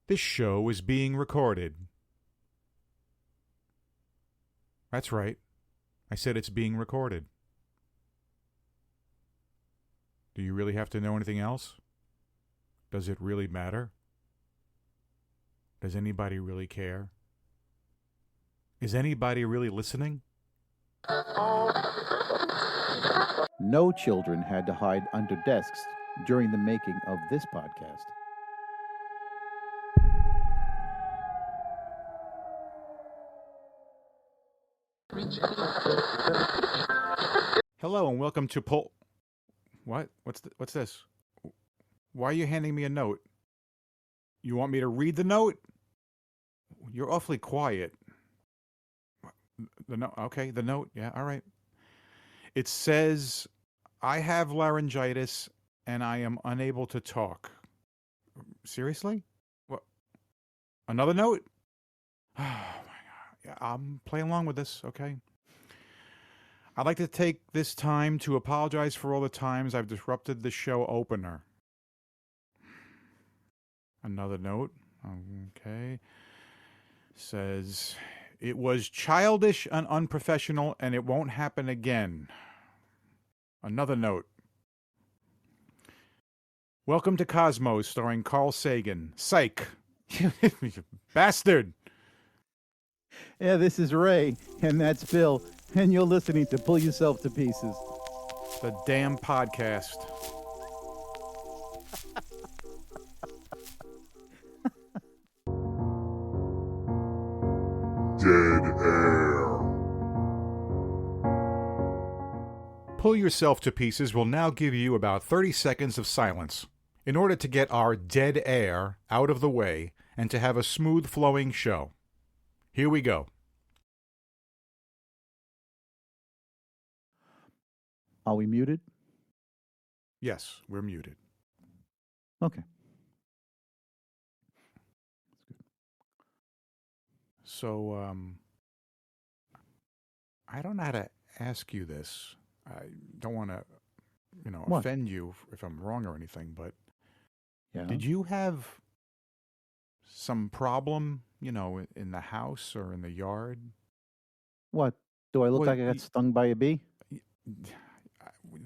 This show is being recorded. That's right. I said it's being recorded. Do you really have to know anything else? Does it really matter? Does anybody really care? Is anybody really listening? No children had to hide under desks during the making of this podcast. Hello and welcome to What? What's this? Why are you handing me a note? You want me to read the note? You're awfully quiet. The note, okay, the note, yeah, all right. It says, I have laryngitis and I am unable to talk. Seriously? What? Another note? Oh my God. Yeah, I'm playing along with this, okay? I'd like to take this time to apologize for all the times I've disrupted the show opener. Another note, okay. Says, it was childish and unprofessional and it won't happen again. Another note. Welcome to Cosmos, starring Carl Sagan. Psych. You bastard. Yeah, this is Ray, and that's Phil, and you're listening to Pull Yourself to Pieces. The damn podcast. Dead air. Pull Yourself to Pieces will now give you about 30 seconds of silence in order to get our dead air out of the way and to have a smooth flowing show. Here we go. Are we muted? Yes, we're muted. Okay. So, I don't know how to ask you this. I don't want to, What? offend you if I'm wrong or anything, but Yeah. did you have some problem, in the house or in the yard? What? Do I look Well, like I got stung by a bee?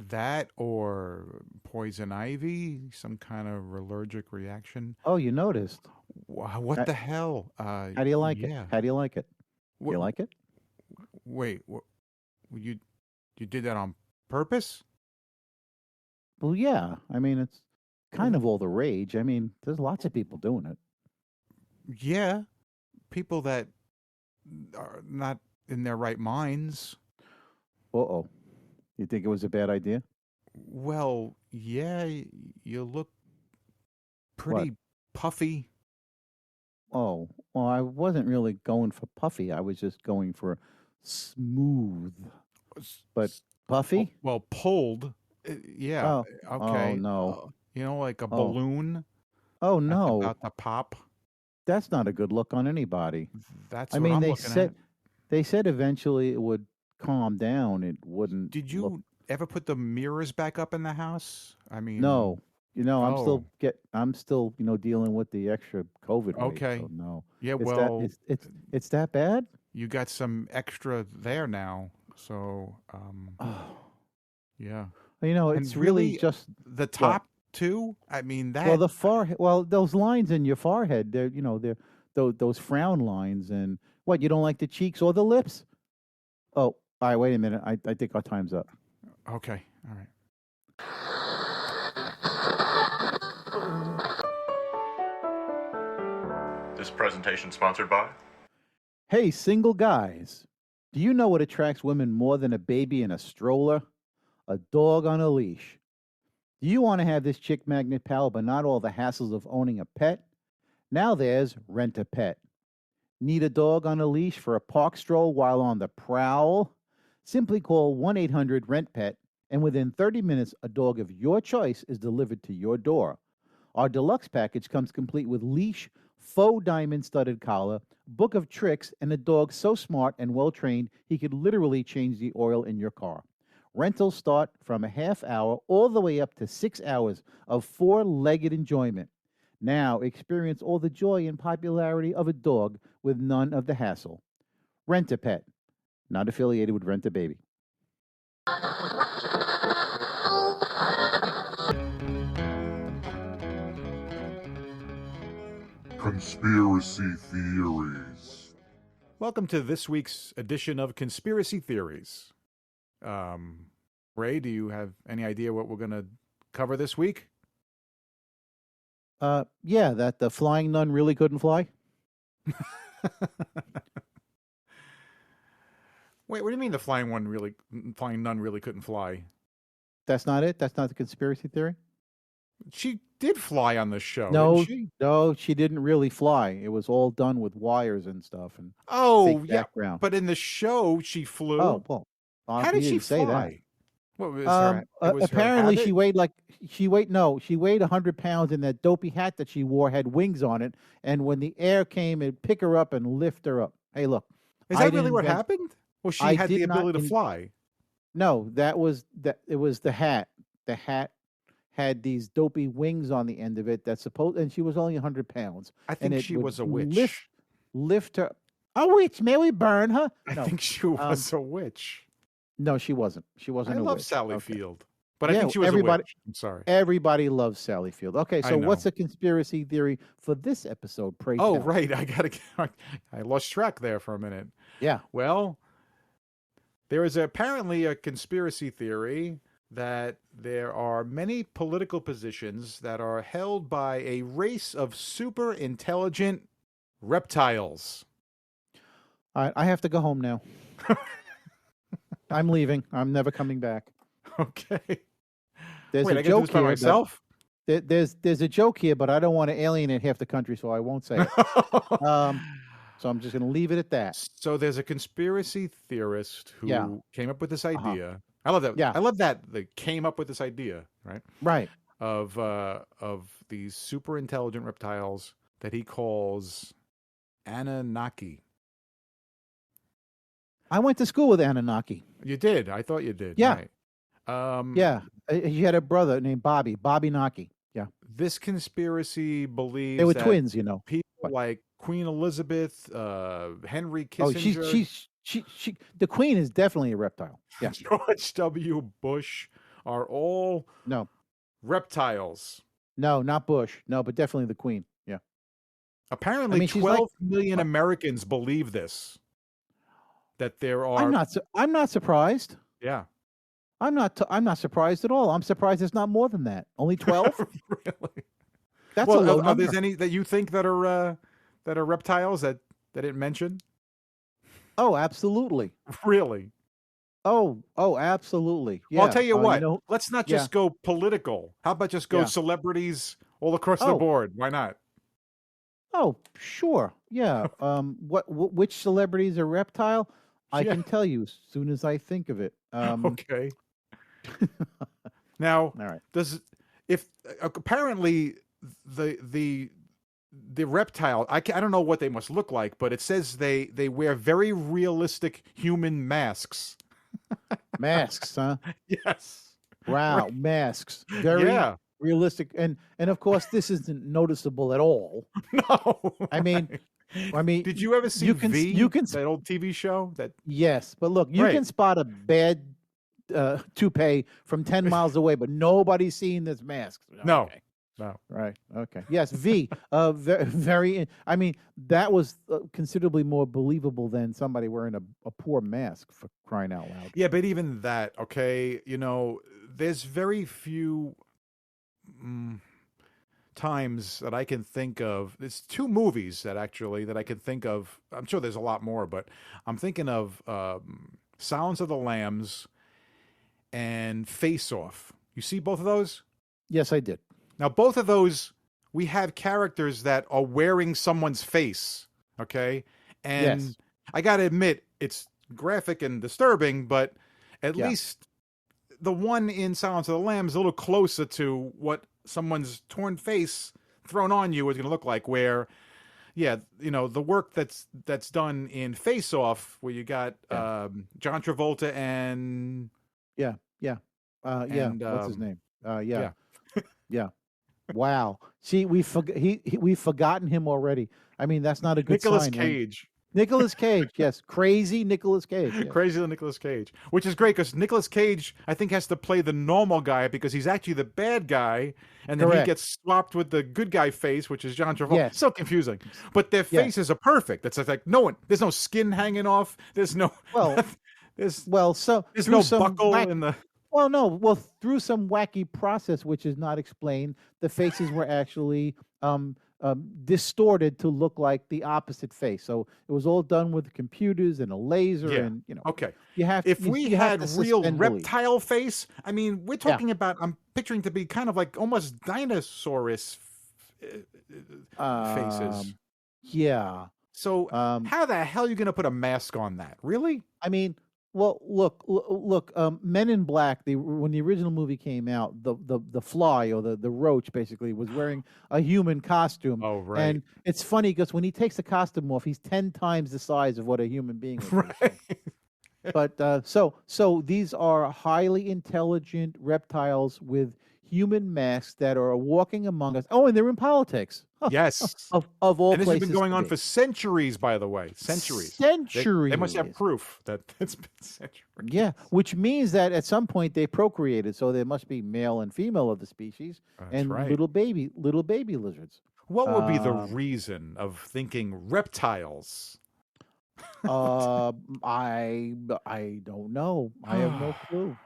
That or poison ivy, some kind of allergic reaction? Oh, you noticed. What Uh, the hell? How do you like Yeah. it? How do you like it? Wh- You like it? Wait, you did that on purpose? Well, yeah. I mean, it's kind of all the rage. I mean, there's lots of people doing it. Yeah, people that are not in their right minds. Uh-oh. You think it was a bad idea? Well, yeah, you look What? pretty puffy. Oh, well, I wasn't really going for puffy. I was just going for smooth. S- But s- puffy? Well, pulled. Yeah, Oh, oh okay. no. Like a Oh, balloon oh that's no. about to pop. That's not a good look on anybody. That's I what mean, I'm they looking at. said eventually it would calm down. It wouldn't Did look. you ever put the mirrors back up in the house? I mean, No, I'm oh, still dealing with the extra COVID wave. okay. So no, Yeah, it's that well, it's that bad. you got some extra there now. So, Oh, yeah. it's And really really, just the what? top too? I mean, Well, that, the forehead. Well, those lines in your forehead. They're those frown lines. And what? You don't like the cheeks or the lips? Oh, all right. Wait a minute. I think our time's up. okay, all right. This presentation sponsored by Hey, single guys, do you know what attracts women more than a baby in a stroller? A dog on a leash. Do you want to have this chick magnet pal but not all the hassles of owning a pet? Now there's Rent a Pet. Need a dog on a leash for a park stroll while on the prowl? Simply call 1-800-RENT-PET and within 30 minutes a dog of your choice is delivered to your door. Our deluxe package comes complete with leash, faux diamond studded collar, book of tricks, and a dog so smart and well trained he could literally change the oil in your car. Rentals start from a half hour all the way up to 6 hours of four-legged enjoyment. Now experience all the joy and popularity of a dog with none of the hassle. Rent a Pet, not affiliated with Rent a Baby. Conspiracy theories. Welcome to this week's edition of Conspiracy Theories. Ray, do you have any idea what we're going to cover this week? Yeah, that the flying nun really couldn't fly. Wait, what do you mean the flying nun really couldn't fly? That's not it. That's not the conspiracy theory. She did fly on the show, No, didn't she? no, she didn't really fly. It was all done with wires and stuff and Oh, fake yeah, background. but in the show she flew. Oh, well, How did you she didn't say that. fly? What was her? It was Apparently, her she habit? weighed 100 pounds, and that dopey hat that she wore had wings on it. And when the air came, it'd pick her up and lift her up. Hey, look, Is I that didn't really what invent- happened? Well, she I had the did not ability to in- fly. No, that was that. It was the hat. The hat had these dopey wings on the end of it. And she was only 100 pounds. I And think it she would was a witch. lift her. A witch? May we burn her? I No, think she was a witch. no, she wasn't. She wasn't. I a love witch. Sally Okay. Field, but I Yeah, think she was everybody- a witch. I'm sorry. Everybody loves Sally Field. Okay, I so what's know. the conspiracy theory for this episode? Pray Oh, tell. right. I lost track there for a minute. Yeah. Well, there is apparently a conspiracy theory that there are many political positions that are held by a race of super intelligent reptiles. All right, I have to go home now. I'm leaving. I'm never coming back. Okay. There's Wait, a I can do joke this by here. myself? There's a joke here, but I don't want to alienate half the country, so I won't say it. So I'm just going to leave it at that. So there's a conspiracy theorist who Yeah. came up with this idea. I love that. Yeah. I love that they came up with this idea, right? Right. Of these super intelligent reptiles that he calls Anunnaki. I went to school with Anunnaki. You did. I thought you did. Yeah. Right. Yeah. He had a brother named Bobby Naki. Yeah. This conspiracy believes They were that twins, you know. people What? like Queen Elizabeth, Henry Oh, Kissinger, she the queen is definitely a reptile. Yeah. George W. Bush are all No. reptiles. No, not Bush. No, but definitely the queen. Yeah. Apparently, I mean, she's 12 million What? Americans believe this. That there are. I'm not surprised. Yeah. I'm not surprised at all. I'm surprised it's not more than that. Only 12? Really? That's Well, a low are number. there any that you think that are reptiles that it mentioned? Oh, absolutely. Really? Oh, absolutely. Yeah. Well, I'll tell you what. know, Let's not yeah. just go political. How about just go Yeah. celebrities all across the Oh. board? Why not? Oh, sure. Yeah. Which celebrities are reptile? I Yeah. can tell you as soon as I think of it. Okay. Now, All right. apparently the reptile, I don't know what they must look like, but it says they wear very realistic human masks. Masks, huh? Yes. Wow, Right. masks. Very Yeah. realistic. And of course this isn't noticeable at all. No. I mean, right. Did you ever see you can- V? you can- that old TV show? That yes, but look, you Right. can spot a bad toupee from 10 miles away, but nobody's seeing this mask. No. Okay. no. Right. Okay. Yes. V. Very. I mean, that was considerably more believable than somebody wearing a poor mask, for crying out loud. Yeah, but even that, okay, there's very few times that I can think of. There's two movies that I can think of. I'm sure there's a lot more, but I'm thinking of Silence of the Lambs and Face Off. You see both of those? Yes, I did. Now, both of those, we have characters that are wearing someone's face, okay? And Yes. I got to admit, it's graphic and disturbing, but at Yeah. least the one in Silence of the Lambs is a little closer to what someone's torn face thrown on you is going to look like, where, yeah, the work that's done in Face Off, where you got John Travolta and... Yeah. And, What's his name? Yeah. yeah. Yeah. Wow. See, we've forgotten him already. I mean, that's not a good Nicolas sign. When Cage. Nicolas Cage, yes, crazy Nicolas Cage. Yes. Crazy little Nicolas Cage, which is great because Nicolas Cage, I think, has to play the normal guy because he's actually the bad guy, and then he Correct. gets swapped with the good guy face, which is John Travolta. Yes. So confusing, but their Yes. faces are perfect. It's like no one, there's no skin hanging off. There's no, Well, there's so there's through no some buckle in the. well, no, through some wacky process which is not explained, the faces were actually distorted to look like the opposite face. So it was all done with computers and a laser, Yeah. and Okay. you have If we you have had to real suspend belief. reptile face, I mean, we're Yeah. talking about. I'm picturing to be kind of like almost dinosaurus faces. Yeah. So Um, how the hell are you going to put a mask on that? Really? I mean, well, look. Men in Black. When the original movie came out, the fly or the roach basically was wearing a human costume, Oh, right. and it's funny because when he takes the costume off, he's 10 times the size of what a human being would be. Right. But so these are highly intelligent reptiles with human masks that are walking among us. Oh, and they're in politics. Yes. Of all And this has been places going to on be. for centuries, by the way. Centuries. They must have Centuries. proof that it's been centuries. Yeah, which means that at some point they procreated, so there must be male and female of the species, That's and right. little baby lizards. What would be the Um, reason of thinking reptiles? I don't know. I have no clue.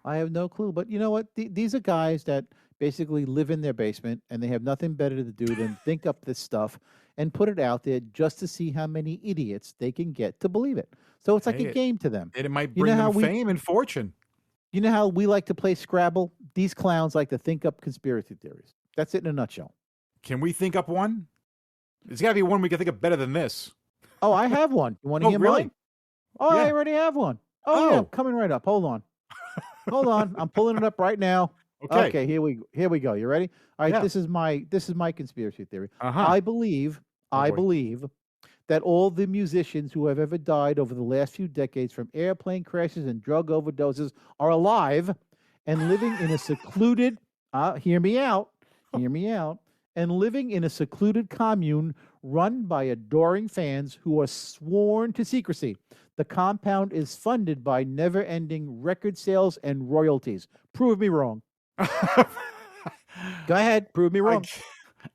I have no clue. But you know what? These are guys that basically live in their basement and they have nothing better to do than think up this stuff and put it out there just to see how many idiots they can get to believe it. So it's like a Hey, game to them. it might You bring know how them fame and fortune. you know how we like to play Scrabble? These clowns like to think up conspiracy theories. That's it in a nutshell. Can we think up one? There's got to be one we can think of better than this. Oh, I have one. You want to Oh, hear really? mine? Oh, I Yeah. already have one. Oh, yeah, Oh. coming right up. Hold on. Hold on. I'm pulling it up right now. Okay. Okay, here we go. You ready? All right, Yeah. this is my conspiracy theory. Uh-huh. I believe Oh, boy. believe that all the musicians who have ever died over the last few decades from airplane crashes and drug overdoses are alive and living in a secluded hear me out, and living in a secluded commune run by adoring fans who are sworn to secrecy. The compound is funded by never-ending record sales and royalties. Prove me wrong. Go ahead, prove me wrong.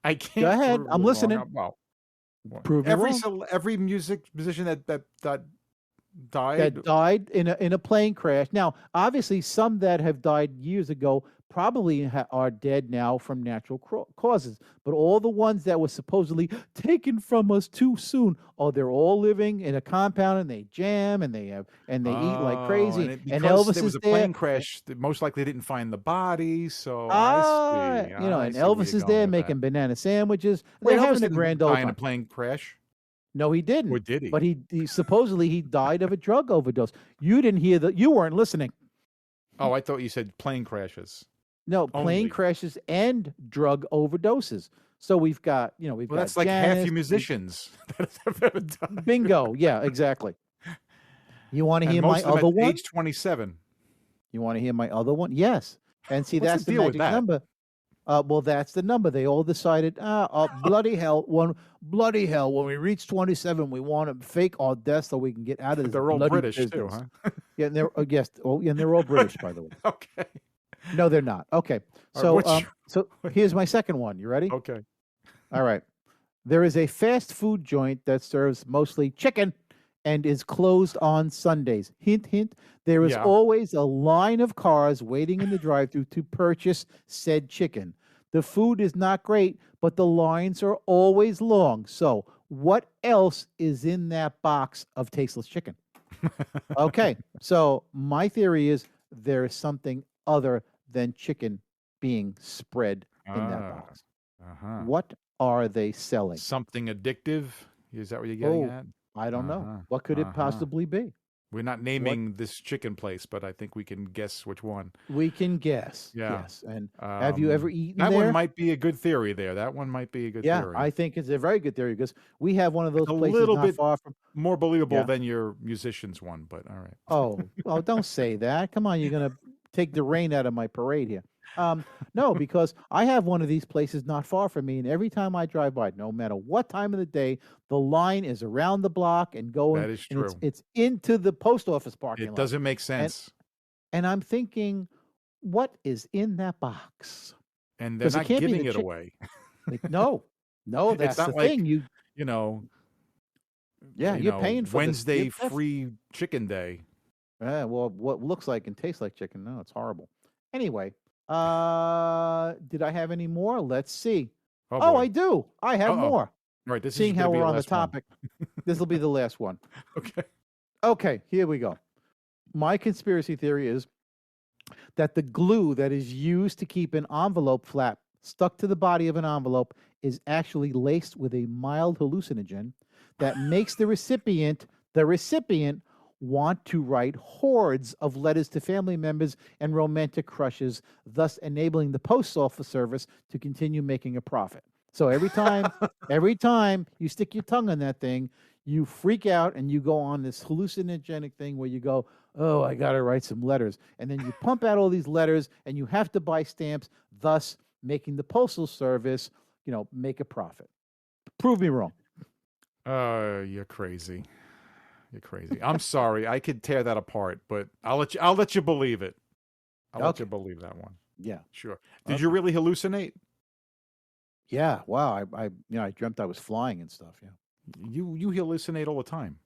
I can't. Go ahead, prove I'm you listening. wrong. Well, Prove me wrong. every musician that died. That died in a plane crash. Now, obviously, some that have died years ago probably are dead now from natural causes. But all the ones that were supposedly taken from us too soon, oh, they're all living in a compound and they jam and they eat like crazy. And because Elvis there was is a there. plane crash, they most likely didn't find the body. So I see. You know, I and see where Elvis you're is going there with making that. banana sandwiches. Wait, They're Elvis having a didn't grand old die in a time. plane crash, No, he didn't. or did he? But he supposedly he died of a drug overdose. You didn't hear you weren't listening. Oh, I thought you said plane crashes. No, plane Only. crashes and drug overdoses. So we've got Well, got that's like half Janis, you musicians that have ever died. bingo. Yeah, exactly. You want to And hear my most of them other at one? age 27. You want to hear my other one? Yes. And see, What's that's the the deal with magic that? number. Well, that's the number. They all decided, bloody hell, when we reach 27, we want to fake our death so we can get out of this They're all bloody British business. too, huh? Yeah, and they're yes, and they're all British, by the way. Okay. No, they're not. Okay, All right, so so here's my second one. You ready? Okay. All right. There is a fast food joint that serves mostly chicken and is closed on Sundays. Hint, hint. There is Yeah. always a line of cars waiting in the drive-thru to purchase said chicken. The food is not great, but the lines are always long. So, what else is in that box of tasteless chicken? Okay. So, my theory is there is something other than chicken being spread in that box. Uh-huh. What are they selling? Something addictive? Is that what you're getting Oh, at? I don't know. Uh-huh, What could it uh-huh. possibly be? We're not naming this chicken place, but I think we can guess which one. We can guess. Yeah. Yes. And have you ever eaten that there? one might be a good theory there. That one might be a good Yeah, theory. I think it's a very good theory because we have one of those It's a places little not bit far from. more believable Yeah. than your musicians one, but all right. Oh, well, don't say that. Come on, you're gonna take the rain out of my parade here. No, because I have one of these places not far from me, and every time I drive by, no matter what time of the day, the line is around the block and going, That is and true. it's into the post office parking It lot. doesn't make And sense. and I'm thinking, what is in that box? And they're Because it not can't be giving the it chick. away. No, no, It's that's the not like, thing. you know, Yeah, you're paying for this. Wednesday free chicken day. Well, what looks like and tastes like chicken? No, it's horrible. Anyway, did I have any more? Let's see. Oh Oh, boy. I do. I have Uh-oh. more. Right, this is Seeing going how to be we're the on the last one. topic, this will be the last one. Okay. Okay, here we go. My conspiracy theory is that the glue that is used to keep an envelope flap stuck to the body of an envelope is actually laced with a mild hallucinogen that makes the recipient want to write hordes of letters to family members and romantic crushes, thus enabling the post office service to continue making a profit. So every time you stick your tongue on that thing, you freak out and you go on this hallucinogenic thing where you go, oh, I got to write some letters. And then you pump out all these letters and you have to buy stamps, thus making the postal service, make a profit. Prove me wrong. You're crazy. You're crazy. I'm sorry. I could tear that apart, but I'll let you believe it. I'll let you believe that one. Yeah. Sure. Did you really hallucinate? Yeah. Wow. I dreamt I was flying and stuff. Yeah. You hallucinate all the time.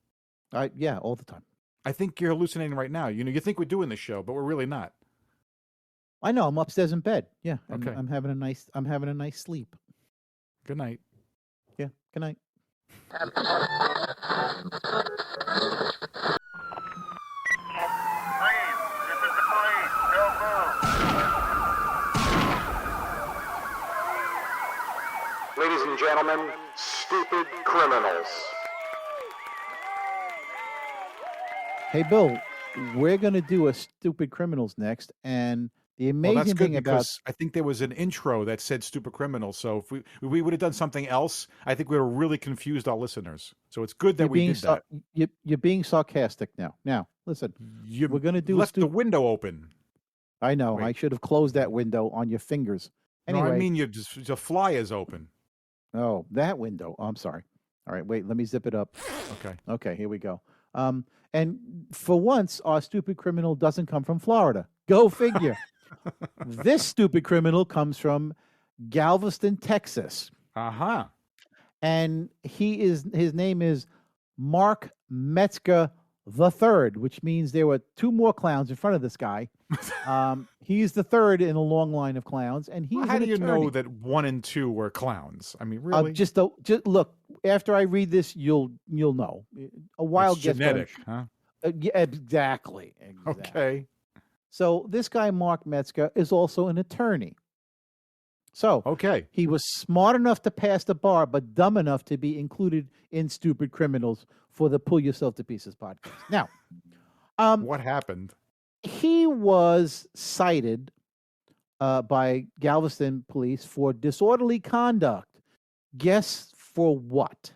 Yeah, all the time. I think you're hallucinating right now. You think we're doing this show, but we're really not. I know. I'm upstairs in bed. Yeah. Okay. I'm having a nice sleep. Good night. Yeah. Good night. Ladies and gentlemen, stupid criminals. Hey, Bill, we're going to do a stupid criminals next. And the amazing Well, that's good thing about because I think there was an intro that said stupid criminals. So if we would have done something else, I think we would have really confused our listeners. So it's good that we did that. You're being sarcastic now. Now, listen, we're going to do left the window open. I know. Wait. I should have closed that window on your fingers. Anyway, No, I mean the fly is open. Oh, that window. Oh, I'm sorry. All right, wait. Let me zip it up. Okay. Okay, here we go. And for once, our stupid criminal doesn't come from Florida. Go figure. This stupid criminal comes from Galveston, Texas. Uh-huh. And his name is Mark Metzger III, which means there were two more clowns in front of this guy. He's the third in a long line of clowns, and he's How an do you attorney. know that 1 and 2 were clowns? I mean, really? Just look. After I read this, you'll know. A wild it's guess. genetic, huh? Yeah, exactly. Okay. So this guy, Mark Metzger, is also an attorney. So Okay. he was smart enough to pass the bar, but dumb enough to be included in Stupid Criminals for the Pull Yourself to Pieces podcast. Now, what happened? he was cited by Galveston police for disorderly conduct. Guess for what?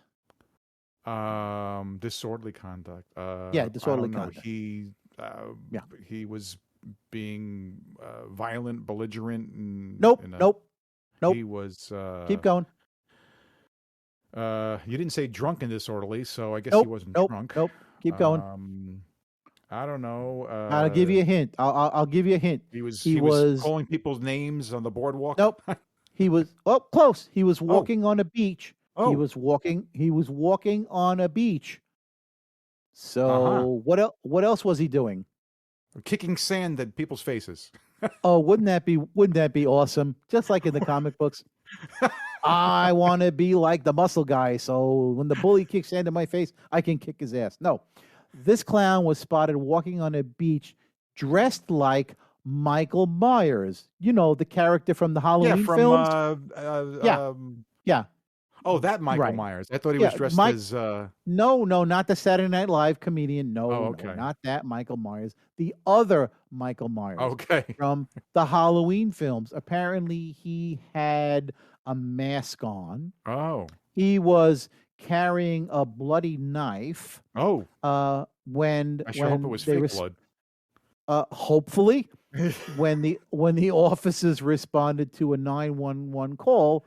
Disorderly conduct. Disorderly I don't know. conduct. He was being violent, belligerent. And, Nope. He was. Keep going. You didn't say drunk and disorderly, so I guess Nope. he wasn't Nope. drunk. Nope. Keep going. I don't know. I'll give you a hint. I'll give you a hint. He was calling people's names on the boardwalk. Nope. He was close. He was walking on a beach. Oh. He was walking on a beach. So what else was he doing? Kicking sand at people's faces. Oh, wouldn't that be awesome? Just like in the comic books. I want to be like the muscle guy, so when the bully kicks sand in my face, I can kick his ass. No. This clown was spotted walking on a beach dressed like Michael Myers. You know, the character from the Halloween films? Yeah. Oh, that Michael Myers. I thought he was dressed as... No, not the Saturday Night Live comedian. No, not that Michael Myers. The other Michael Myers. Okay. From the Halloween films. Apparently, he had a mask on. Oh. He was carrying a bloody knife. Oh. When I sure hope it was fake blood. Hopefully. when the officers responded to a 911 call,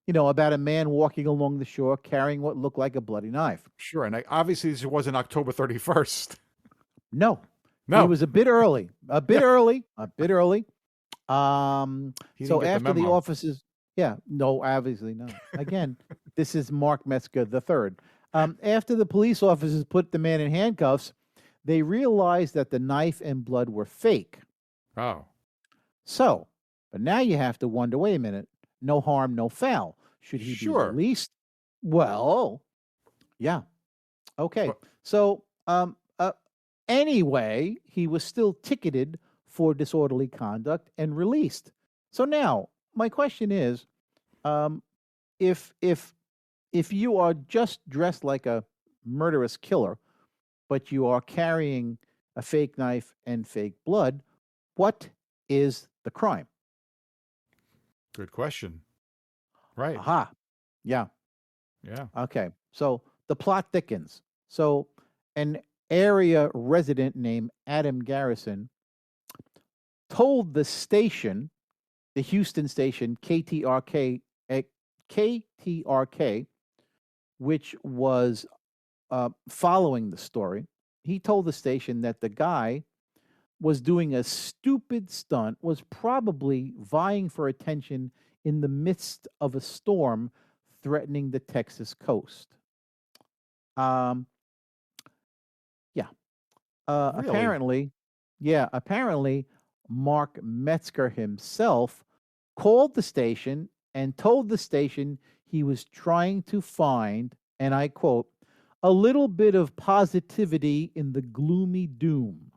about a man walking along the shore carrying what looked like a bloody knife. Sure, and obviously this wasn't October 31st. No, No, he was a bit early, a bit Yeah. early, a bit early. He didn't So get the after the memo. officers, yeah, no, obviously not. Again, this is Mark Metzger the third. After the police officers put the man in handcuffs, they realized that the knife and blood were fake. Oh, So, but now you have to wonder, wait a minute, no harm, no foul. Should he be Sure. released? Well, yeah. Okay. Well- So, anyway, he was still ticketed for disorderly conduct and released. So now, my question is, if you are just dressed like a murderous killer, but you are carrying a fake knife and fake blood, what is the crime? good question. Right. Aha. Yeah. Yeah. Okay. So the plot thickens. So an area resident named Adam Garrison told the station, the Houston station KTRK, which was following the story. He told the station that the guy was doing a stupid stunt, was probably vying for attention in the midst of a storm threatening the Texas coast. Um, yeah. Really? Apparently, Mark Metzger himself called the station and told the station he was trying to find, and I quote, a little bit of positivity in the gloomy doom.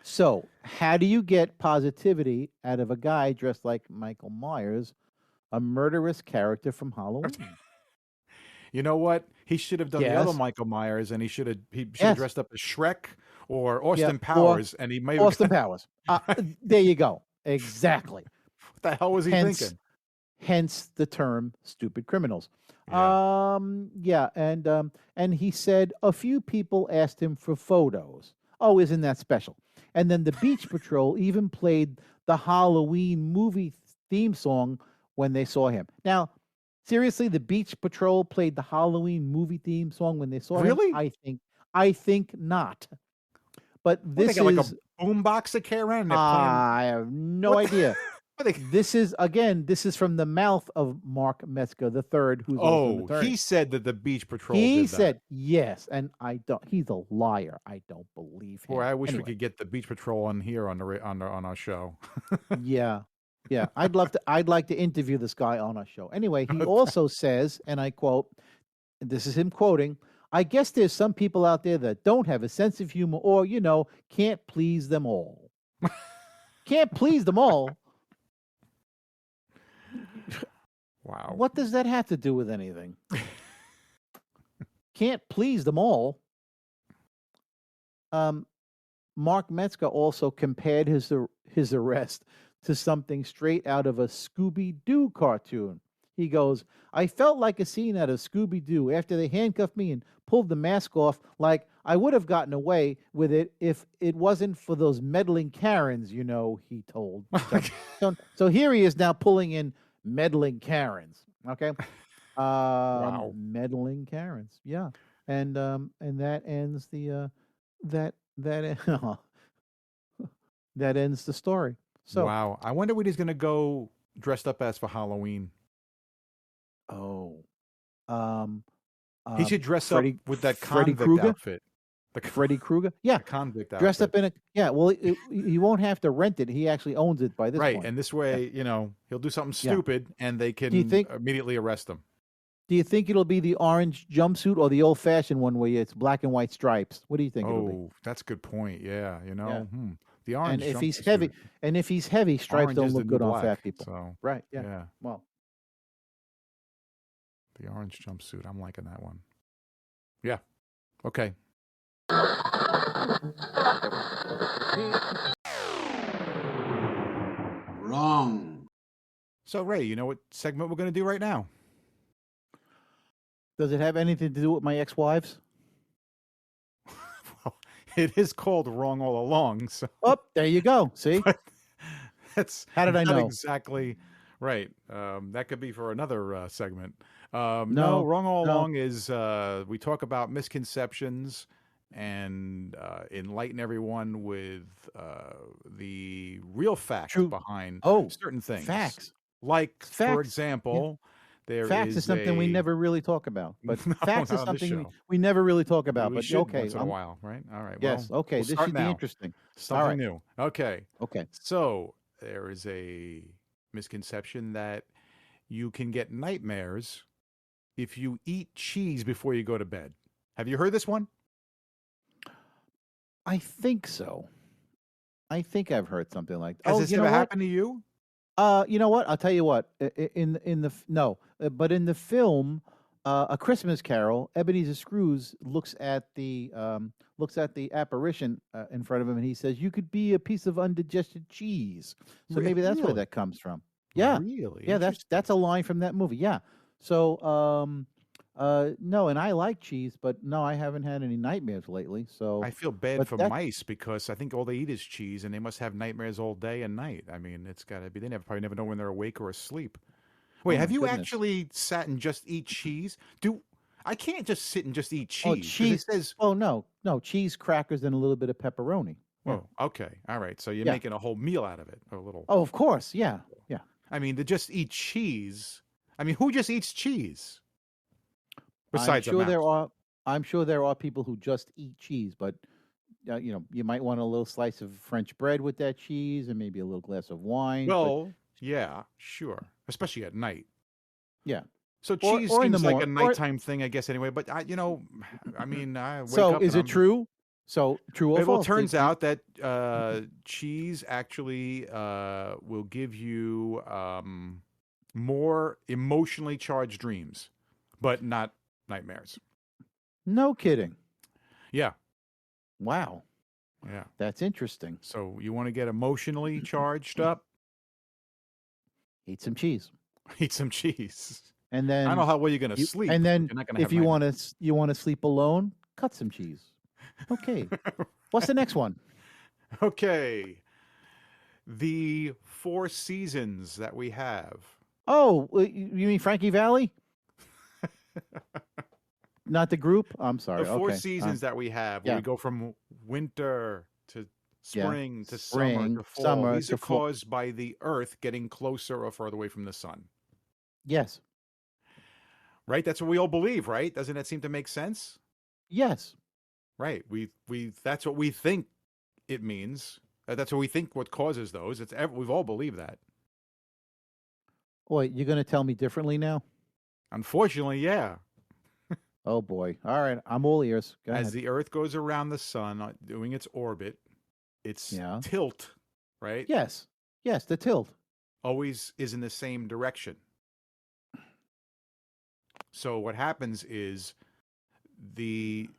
So, how do you get positivity out of a guy dressed like Michael Myers, a murderous character from Halloween? You know what? He should have done the other Yes. Michael Myers, and he should have Yes. dressed up as Shrek or Yeah, Austin or Powers, and he may have. Austin Powers. There you go. Exactly. What the hell was he Hence, thinking? hence the term "stupid criminals." Yeah. And he said a few people asked him for photos. Oh, isn't that special? And then the Beach Patrol even played the Halloween movie theme song when they saw him. Now, seriously, the Beach Patrol played the Halloween movie theme song when they saw him? Really? I think not. But What, they this got like is a boombox that carry around and they're playing. I have no What the- idea. what they- This is from the mouth of Mark Metzger the third, who's also an Oh, attorney. he said that the Beach Patrol He did that. said yes, and I don't. He's a liar. I don't believe him. Boy, I wish we Anyway, could get the Beach Patrol on here on our show. yeah, yeah. I'd like to interview this guy on our show. Anyway, he also says, and I quote, this is him quoting, I guess there's some people out there that don't have a sense of humor or, can't please them all. Can't please them all. Wow. What does that have to do with anything? Can't please them all. Mark Metzger also compared his arrest to something straight out of a Scooby-Doo cartoon. He goes, I felt like a scene out of Scooby-Doo after they handcuffed me and pulled the mask off, like I would have gotten away with it if it wasn't for those meddling Karens, he told. So here he is now pulling in meddling Karens. Okay. Wow. Meddling Karens. Yeah. And that ends the that that ends the story. So Wow. I wonder what he's going to go dressed up as for Halloween. oh. He should dress Freddy- up with that Freddy convict Krueger? outfit. The Freddy Krueger? Yeah. convict outfit. Dressed up in a well, he won't have to rent it. He actually owns it by this right, point. and this way, he'll do something Yeah. stupid, and they can think- immediately arrest him. Do you think it'll be the orange jumpsuit or the old-fashioned one where it's black and white stripes? What do you think it'll be? Oh, that's a good point. Yeah, Yeah. The orange. And if he's jumpsuit. heavy, stripes Orange don't is the look new good on black, fat people. So Right? Yeah. yeah, Well, the orange jumpsuit. I'm liking that one. Yeah. Okay. Wrong. So Ray, you know what segment we're going to do right now? does it have anything to do with my ex-wives? Well, It is called Wrong All Along. So Oh, there you go. See? that's How did I not know? exactly right. That could be for another segment. No, No, Wrong All no. Along is we talk about misconceptions and enlighten everyone with the real facts True. behind Oh, certain things. facts. Like, for Facts. Yeah. example, there Facts is is something we a never really talk about. But no, facts not is on this something show. we never really talk We about. But should okay, once in a while, right? All right. yes. Well, Okay, we'll this start should be now. interesting. All Something right. new. Okay. Okay. So there is a misconception that you can get nightmares if you eat cheese before you go to bed. Have you heard this one? I think so. I think I've heard something like that. Has Oh, this you know ever what? happened to you? You know what? I'll tell you what. But in the film, A Christmas Carol, Ebenezer Scrooge looks at the apparition in front of him, and he says, "You could be a piece of undigested cheese." So maybe that's where Really? that comes from. Yeah, Really yeah. That's interesting. a line from that movie. Yeah. So no, and I like cheese, but no, I haven't had any nightmares lately. So, I feel bad but for that mice because I think all they eat is cheese, and they must have nightmares all day and night. I mean, it's got to be. They probably never know when they're awake or asleep. Wait, oh my have you goodness. actually sat and just eat cheese? I can't just sit and just eat Oh, cheese because it cheese. says, Oh no, no cheese crackers and a little bit of pepperoni. Yeah. "Oh, okay, all right." So you're Yeah. making a whole meal out of it, or a little. Oh, of course. Yeah. Yeah. I mean, to just eat cheese. I mean, who just eats cheese I'm besides a sure there mouse? are. I'm sure there are people who just eat cheese, but you might want a little slice of French bread with that cheese, and maybe a little glass of wine. But Well, yeah, sure, especially at night. yeah, So cheese or in the seems like a morning. Or nighttime thing, I guess. Anyway, but I mean, I wake so, up is and it true? So, true or well, it false? turns out that cheese actually will give you more emotionally charged dreams, but not nightmares. No kidding. Yeah, Wow, yeah. that's interesting. So you want to get emotionally charged up? Eat some cheese, Eat some cheese. and I don't know then how well you're going to you. sleep, And but then you're not going to if have nightmares. you want to sleep alone, cut some cheese. Okay. What's the next one? Okay. The four seasons that we have. Oh, you mean Frankie Valley? Not the group? I'm sorry. The four Okay. seasons that we have, where Yeah. we go from winter to Yeah. spring to summer Spring, to fall, summer these to are fall. caused by the Earth getting closer or further away from the sun. Yes. Right? That's what we all believe, right? Doesn't that seem to make sense? Yes. Right. We that's what we think it means. That's what we think what causes those. We've all believed that. Wait, you're going to tell me differently now? Unfortunately, yeah. Oh boy. All right. I'm all ears. Go As ahead. the Earth goes around the sun, doing its orbit, its Yeah. tilt, right, Yes. Yes. The tilt. always is in the same direction. So what happens is the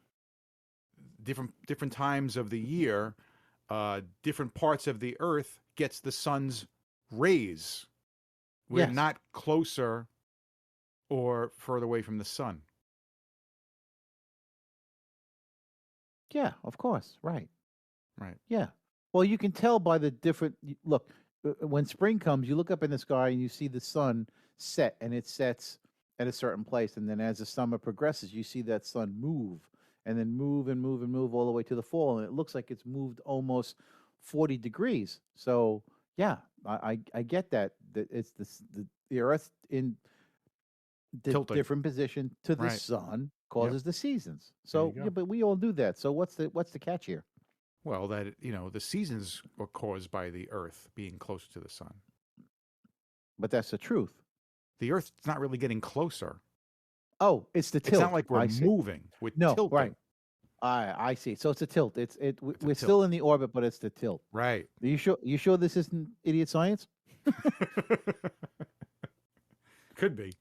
different times of the year, different parts of the Earth gets the sun's rays. We're Yes. not closer or further away from the sun. Yeah. Of course. Right. Right. Yeah. Well, you can tell by the different look. When spring comes, you look up in the sky and you see the sun set, and it sets at a certain place. And then as the summer progresses, you see that sun move and then move and move and move all the way to the fall, and it looks like it's moved almost 40 degrees. So yeah, I get that it's the Earth in the Tilting. different position to the Right. sun causes the seasons. There you So yeah, go. but we all do that. So what's the catch here? Well, that the seasons are caused by the Earth being closer to the sun. But that's the truth. The Earth's not really getting closer. Oh, it's the It's tilt. not like we're I see. moving. We're No, tilting. right. I see. So it's a tilt. We're tilt. still in the orbit, but it's the tilt. Right. Are you sure? You sure this isn't idiot science? Could be.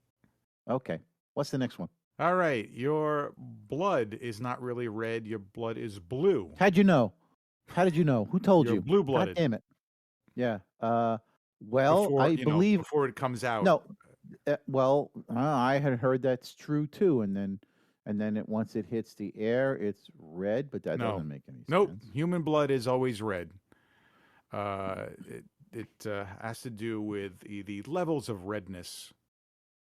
Okay. What's the next one? All right. Your blood is not really red. Your blood is blue. How'd you know? How did you know? Who told You're you? blue-blooded. God damn it. Yeah. Well, Before, I believe before it comes out. no. Well, I had heard that's true too, and then and then once it hits the air, it's red, but that No. doesn't make any Nope. sense. Human blood is always red. It has to do with the levels of redness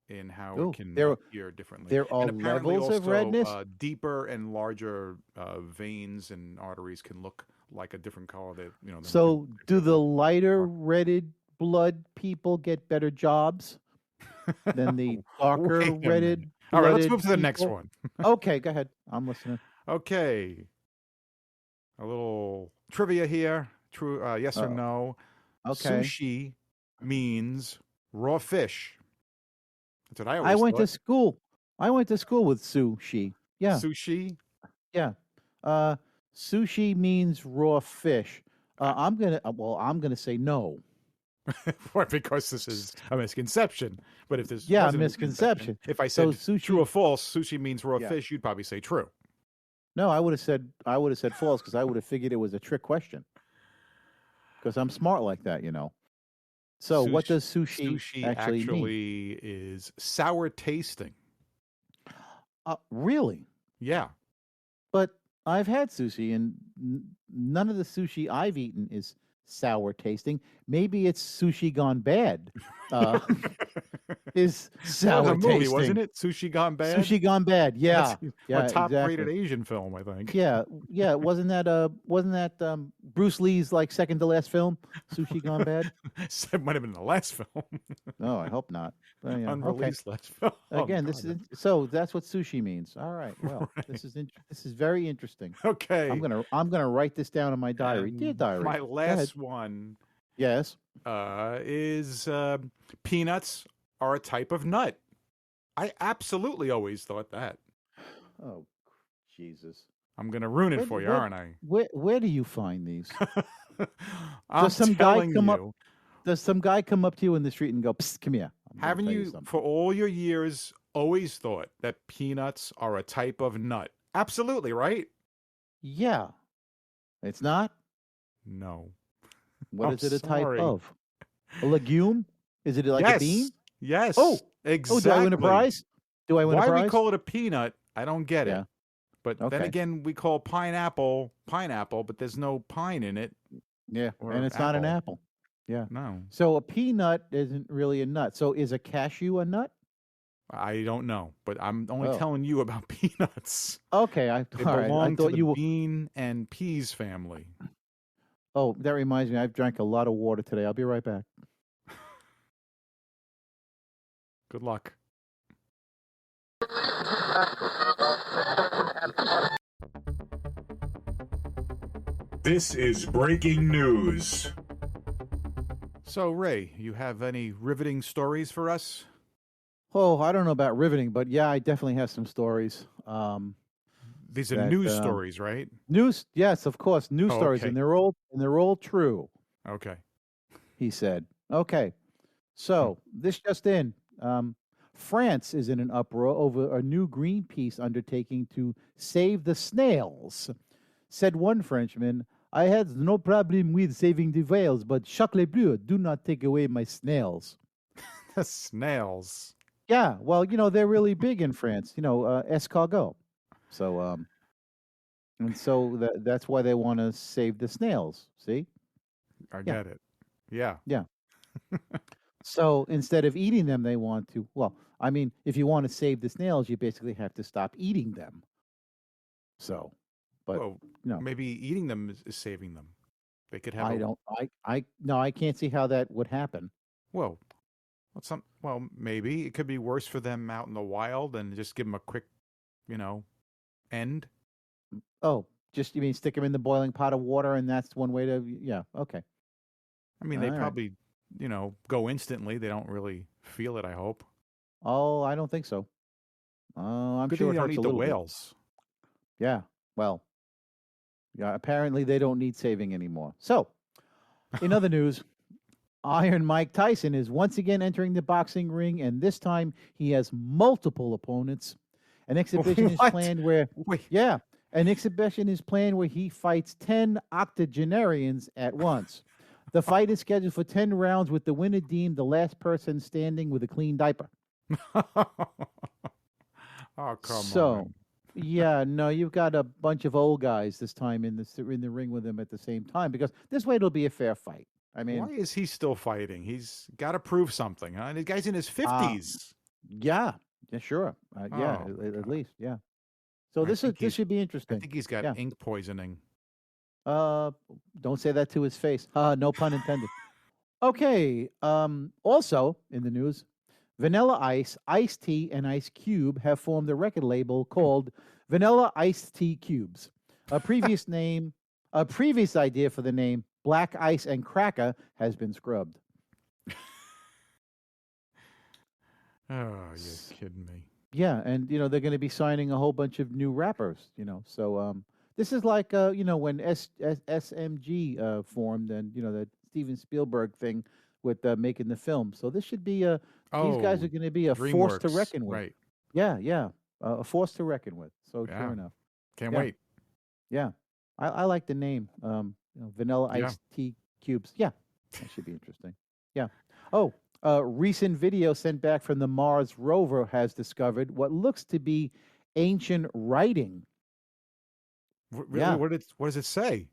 in how Oh, it can there appear differently. there are And apparently levels of also redness. deeper and larger veins and arteries can look like a different color that, than what So, they do appear the to lighter are. redded blood people get better jobs than the darker Wait a minute. redded All right, let's blooded move to the next people? one. Okay, go ahead. I'm listening. Okay. A little trivia here. True, yes or Uh, no. okay. Sushi means raw fish. That's what I I always went to thought. school. I went to school with sushi. Yeah, Sushi? yeah. Uh, Sushi means raw fish. Uh, I'm gonna say no. What? Because this is a misconception. But if this Yeah, wasn't a misconception, misconception. if I So said true sushi. or false, sushi means raw Yeah. fish, you'd probably say true. No, I would have said false because I would have figured it was a trick question because I'm smart like that, you know. So what Sushi, does sushi sushi actually mean? actually is sour tasting. Really? Yeah. But I've had sushi, and none of the sushi I've eaten is sour tasting. Maybe it's sushi gone bad. Uh, is That was sour a movie, wasn't tasting. it? Sushi Gone Bad? Sushi gone bad. That's Yeah, a yeah, top-rated exactly. Asian film, I think. Yeah, yeah. Wasn't that Bruce Lee's like second to last film? Sushi gone bad. It might have been the last film. No, I hope not. Yeah, okay. Unreleased last film. Oh, Again, God. so that's what sushi means. All right. Well, Right. this is very interesting. Okay. I'm gonna write this down in my diary. Dear And diary. my Go ahead. last one Yes. is peanuts are a type of nut. I absolutely always thought that. Oh, Jesus. I'm going to ruin it Where, for you, where, aren't I? where do you find these? I'm Does some guy telling come up? you. Does some guy come up to you in the street and go, "Psst, come here"? I'm gonna Haven't tell you you, something. for all your years, always thought that peanuts are a type of nut? Absolutely, right? Yeah. It's not. No. What I'm is it a type sorry. of? A legume? Is it like a bean? Yes. Oh, exactly. do I win a prize? Do I win a Why prize? we call it a peanut, I don't get Yeah. it. But then Okay. again, we call pineapple, but there's no pine in it. Yeah, Or and it's not an apple. Yeah. No, So a peanut isn't really a nut. So is a cashew a nut? I don't know. But I'm only Oh. telling you about peanuts. Okay. They All right. I belong to thought the you were. bean and peas family. Oh, that reminds me. I've drank a lot of water today. I'll be right back. Good luck. This is breaking news. So, Ray, you have any riveting stories for us? Oh, I don't know about riveting, but yeah, I definitely have some stories. These are That, news stories, right? News, yes, of course, news Oh, stories, okay. and they're all true. Okay. He said. Okay, so this just in. France is in an uproar over a new Greenpeace undertaking to save the snails. Said one Frenchman, "I had no problem with saving the whales, but Chocolat Bleu, do not take away my snails." The snails. Yeah, well, they're really big in France. Escargot. So, and so that's why they want to save the snails. See? I Yeah. get it. Yeah. Yeah. So instead of eating them, they want to. Well, I mean, if you want to save the snails, you basically have to stop eating them. So, but Well, no, maybe eating them is saving them. They could have I a don't. No, I can't see how that would happen. well, maybe it could be worse for them out in the wild and just give them a quick, end. Oh, you mean stick them in the boiling pot of water, and that's one way to. Yeah. Okay. I mean, they All right. probably, go instantly. They don't really feel it, I hope. Oh, I don't think so. I'm Good sure thing it you don't hurts a eat the little bit. whales. Yeah. Well, yeah, apparently they don't need saving anymore. So, in other news, Iron Mike Tyson is once again entering the boxing ring, and this time he has multiple opponents. An exhibition is What? planned where, Wait, yeah, an exhibition is planned where he fights 10 octogenarians at once. The fight is scheduled for 10 rounds, with the winner deemed the last person standing with a clean diaper. oh, come So, on. Yeah, no, you've got a bunch of old guys this time in the ring with him at the same time because this way it'll be a fair fight. I Why mean, is he still fighting? He's got to prove something, huh? And the guy's in his uh 50s. yeah, yeah, sure, yeah, Oh my at God. least, yeah. So I think this he's should be I interesting. think he's got Yeah. ink poisoning. Uh, don't say that to his face. No pun intended. Okay. Also in the news, Vanilla Ice, Ice Tea, and Ice Cube have formed a record label called Vanilla Ice Tea Cubes. A previous name, a previous idea for the name Black Ice and Cracker has been scrubbed. Oh, you're S- kidding me. Yeah, and they're going to be signing a whole bunch of new rappers. So this is like when SMG formed, and that Steven Spielberg thing with making the film. So this should be these guys Oh, are going to be a force to DreamWorks. reckon with. Right. Yeah, yeah, a force to reckon with. So Yeah. true enough. Can't Yeah, wait. yeah. I like the name. Vanilla Yeah. Iced Tea Cubes. Yeah, that should be interesting. Yeah. Oh, a recent video sent back from the Mars rover has discovered what looks to be ancient writing. Really? Yeah. What does it say?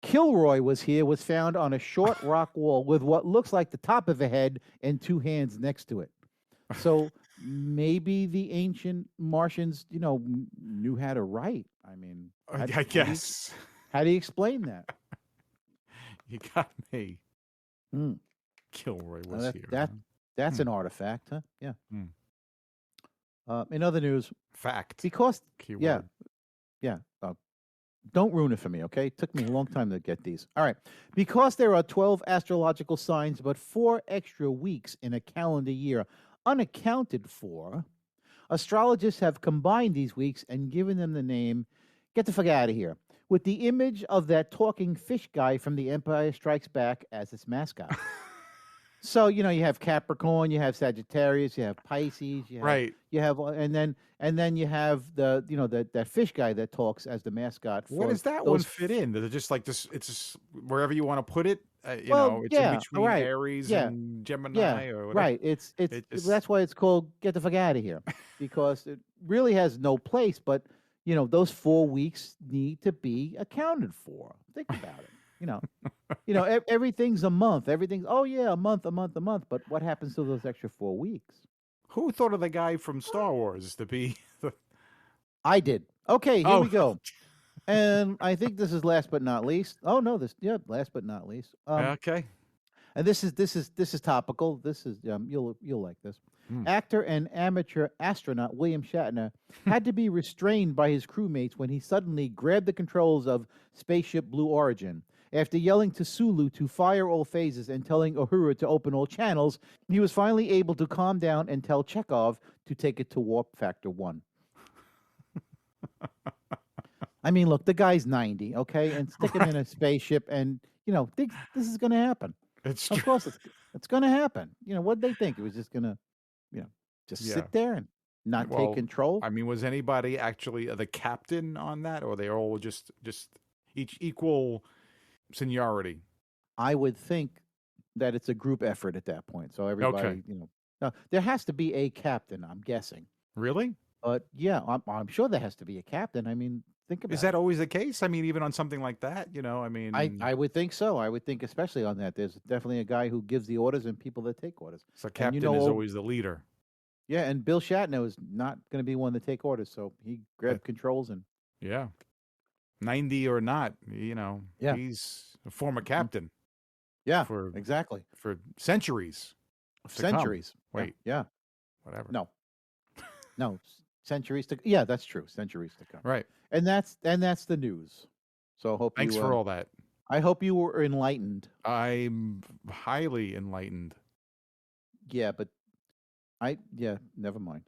Kilroy was found on a short rock wall with what looks like the top of a head and two hands next to it. So maybe the ancient Martians, knew how to write. I mean, I guess. how do you explain that? You got me. Hmm. Kilroy Well, was here. that's Hmm. an artifact, huh? Yeah. Hmm. In other news, Fact. because Keyword. yeah. Don't ruin it for me, okay? It took me a long time to get these. All right. Because there are 12 astrological signs, but 4 extra weeks in a calendar year unaccounted for, astrologists have combined these weeks and given them the name, get the fuck out of here, with the image of that talking fish guy from The Empire Strikes Back as its mascot. So you have Capricorn, you have Sagittarius, you have Pisces, Right. and then you have that fish guy that talks as the mascot for Where does that one those. fit in? Does it just like this? It's just wherever you want to put it. Well, It's in yeah, between right, Aries yeah, and yeah, Gemini or whatever. right. It's It just that's why it's called "Get the fuck out of here," because it really has no place. But those 4 weeks need to be accounted for. Think about it. Everything's a month. Everything's a month, a month, a month. But what happens to those extra 4 weeks? who thought of the guy from Star Wars to be the? I did. Okay, here Oh, we go. And I think this is last but not least. Oh no, last but not least. okay. And this is topical. This is you'll like this. Hmm. Actor and amateur astronaut William Shatner had to be restrained by his crewmates when he suddenly grabbed the controls of Spaceship Blue Origin. After yelling to Sulu to fire all phases and telling Uhura to open all channels, he was finally able to calm down and tell Chekhov to take it to warp factor 1. I mean, look, the guy's 90, okay? And stick him in a spaceship and, think this is going to happen. It's Of true. course it's going to happen. What'd they think? It was just going to, just Yeah. sit there and not Well, take control? I mean, was anybody actually the captain on that, or they all just each equal seniority? I would think that it's a group effort at that point. So everybody, now, there has to be a captain, I'm guessing. Really? But yeah, I'm sure there has to be a captain. I mean, think about Is that always the case? I mean, even on something like that, I mean, I would think so. I would think, especially on that, there's definitely a guy who gives the orders and people that take orders. so And captain is always the leader. Yeah, and Bill Shatner is not going to be one to take orders, so he grabbed controls and Yeah. 90 or not, Yeah. he's a former captain yeah, for exactly. for centuries. to come. Centuries. Yeah, Wait. yeah, Whatever. no, centuries to yeah, that's true. Centuries to come. Right. And that's the news. So I hope Thanks you. for all that. I hope you were enlightened. I'm highly enlightened. Yeah, but never mind.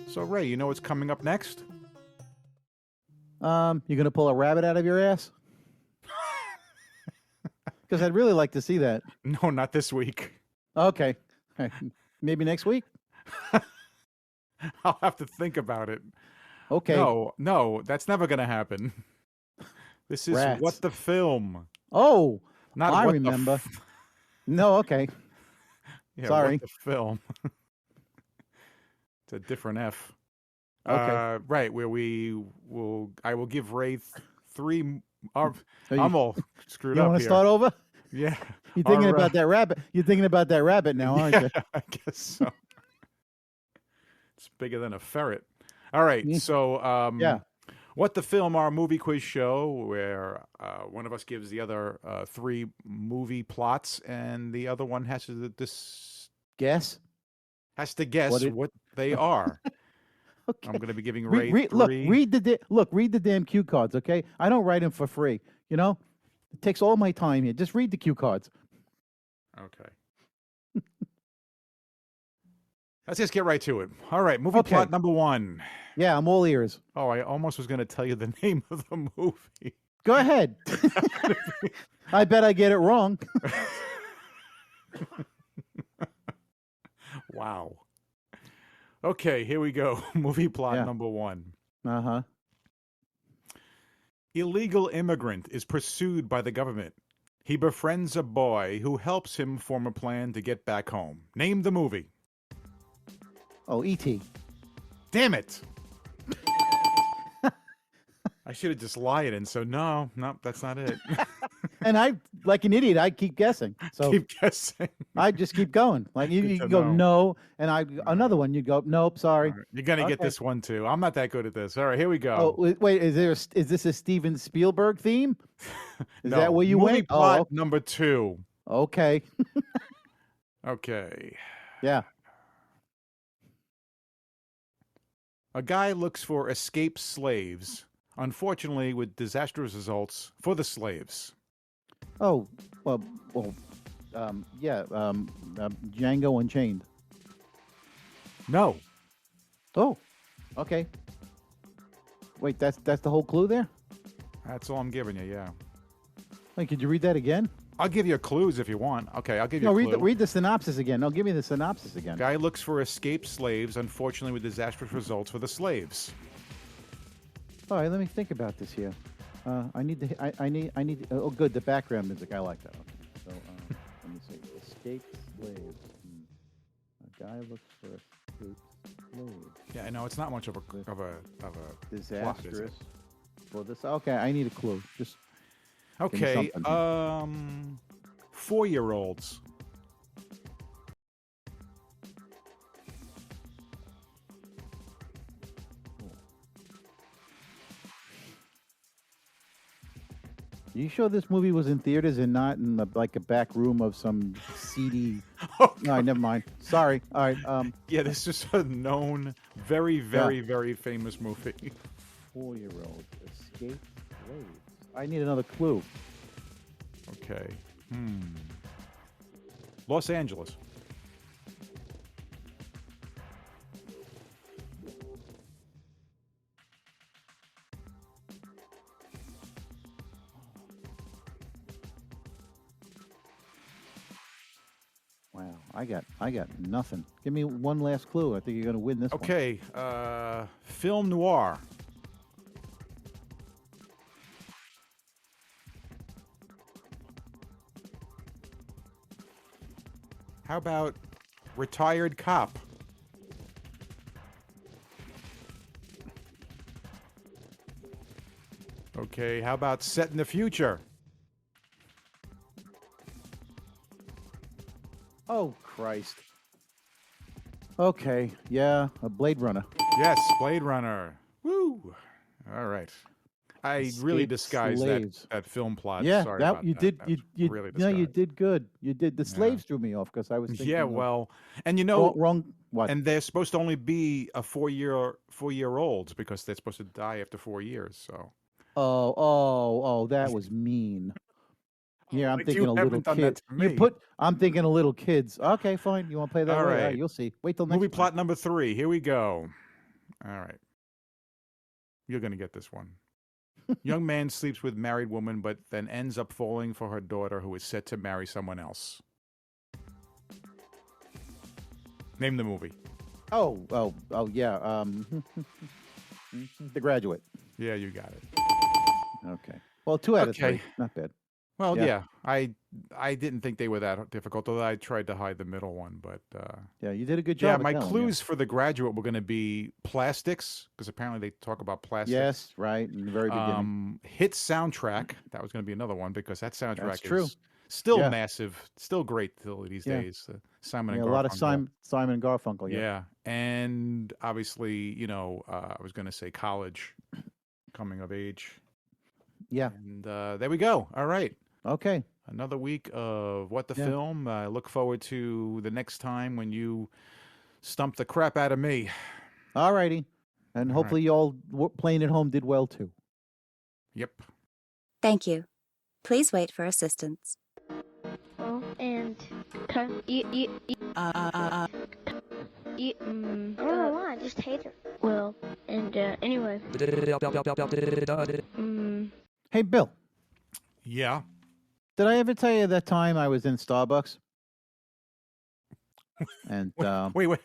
So Ray, you know what's coming up next? You gonna pull a rabbit out of your ass? Because I'd really like to see that. No, not this week. Okay, maybe next week. I'll have to think about it. Okay. No, that's never going to happen. This is Rats. What the Film. Oh, Not I what the remember. f- No, okay. yeah, Sorry. what the film. It's a different F. Okay. Right, where I will give Ray three. Uh, So I'm all screwed you up want to here. start over? Yeah. You're thinking Our, about that rabbit. You're thinking about that rabbit now, aren't yeah, you? I guess so. It's bigger than a ferret. All right, Yeah. so Yeah. what the film, our movie quiz show, where one of us gives the other three movie plots, and the other one has to Guess. guess What what they are. Okay. I'm going to be giving Ray Look, three. read the damn cue cards, okay? I don't write them for free. You know, it takes all my time here. Just read the cue cards. Okay. Let's just get right to it. All right, movie Okay. plot number 1. Yeah, I'm all ears. Oh, I almost was going to tell you the name of the movie. Go ahead. I bet I get it wrong. Wow. Okay, here we go. Movie plot Yeah. number 1. Uh-huh. Illegal immigrant is pursued by the government. He befriends a boy who helps him form a plan to get back home. Name the movie. Oh, E.T. Damn it! I should have just lied and so no, that's not it. And I, like an idiot, I keep guessing. So Keep guessing. I just keep going. Like you Good to can go know. no, and another one you go nope, sorry. All right, you're gonna get Okay. this one too. I'm not that good at this. All right, here we Oh go. wait, is this a Steven Spielberg theme? Is No, that where you movie went? plot number 2. Okay. Okay. Yeah. A guy looks for escaped slaves, unfortunately with disastrous results for the slaves. Oh, well, yeah, Django Unchained. No. Oh, okay. Wait, that's the whole clue there? That's all I'm giving you, yeah. Wait, could you read that again? I'll give you clues if you want. Okay, I'll give you No, a clue. read the synopsis again. No, give me the synopsis again. Guy looks for escaped slaves, unfortunately with disastrous results for the slaves. All right, let me think about this here. I need. Oh, good. The background music. I like that. Okay. So let me see. Escaped slaves. A guy looks for escaped slaves. Yeah, I know it's not much of a plot, is it? Disastrous. For this. Okay, I need a clue. Just Okay, something. 4-year-olds. You sure this movie was in theaters and not in like a back room of some seedy? Oh, All right, never mind. Sorry. All right. yeah, this is a known, very, very, very famous movie. 4-year-old escaped slaves. I need another clue. Okay. Los Angeles. Wow, I got nothing. Give me one last clue. I think you're gonna win this one. Okay, film noir. How about retired cop? Okay, how about set in the future? Oh Christ. Okay, yeah, a Blade Runner. Yes, Blade Runner. Woo! All right. I really Escaped disguised slaves. that film plot. Yeah, Sorry that about you that. did. That You was really no, you disguised. did good. You did. The slaves threw me off because I was thinking. Yeah, of- well, and you know, wrong. What? and they're supposed to only be a 4-year-olds because they're supposed to die after 4 years. So Oh, that was mean. Yeah, I'm Like, thinking you a little haven't done that kid. to me. I'm thinking a little kids. Okay, fine. You want to play that? All later? right. You'll see. Wait till next movie time. plot number 3. Here we go. All right, you're gonna get this one. Young man sleeps with married woman, but then ends up falling for her daughter, who is set to marry someone else. Name the movie. Oh, yeah. The Graduate. Yeah, you got it. Okay. Well, 2 out of Okay. 3. Not bad. Well, Yeah. yeah, I didn't think they were that difficult, although I tried to hide the middle one. But Yeah, you did a good yeah, job at my telling. Yeah. clues for The Graduate were going to be plastics, because apparently they talk about plastics. Yes, right in the very beginning. Hit soundtrack, that was going to be another one, because that That's soundtrack true. is still Yeah. massive, still great till these Yeah. days. Simon Yeah, and a lot of Garfunkel. Simon and Garfunkel. Yeah. Yeah, and obviously, I was going to say college, coming of age. Yeah. And there we go. All right. Okay. Another week of What the Yeah. Film. I look forward to the next time when you stump the crap out of me. All righty. And All hopefully you all playing at home did well too. Yep. Thank you. Please wait for assistance. Oh, and I don't know why. I just hate her. Well, and anyway. Hey, Bill, Yeah. did I ever tell you that time I was in Starbucks? And Wait.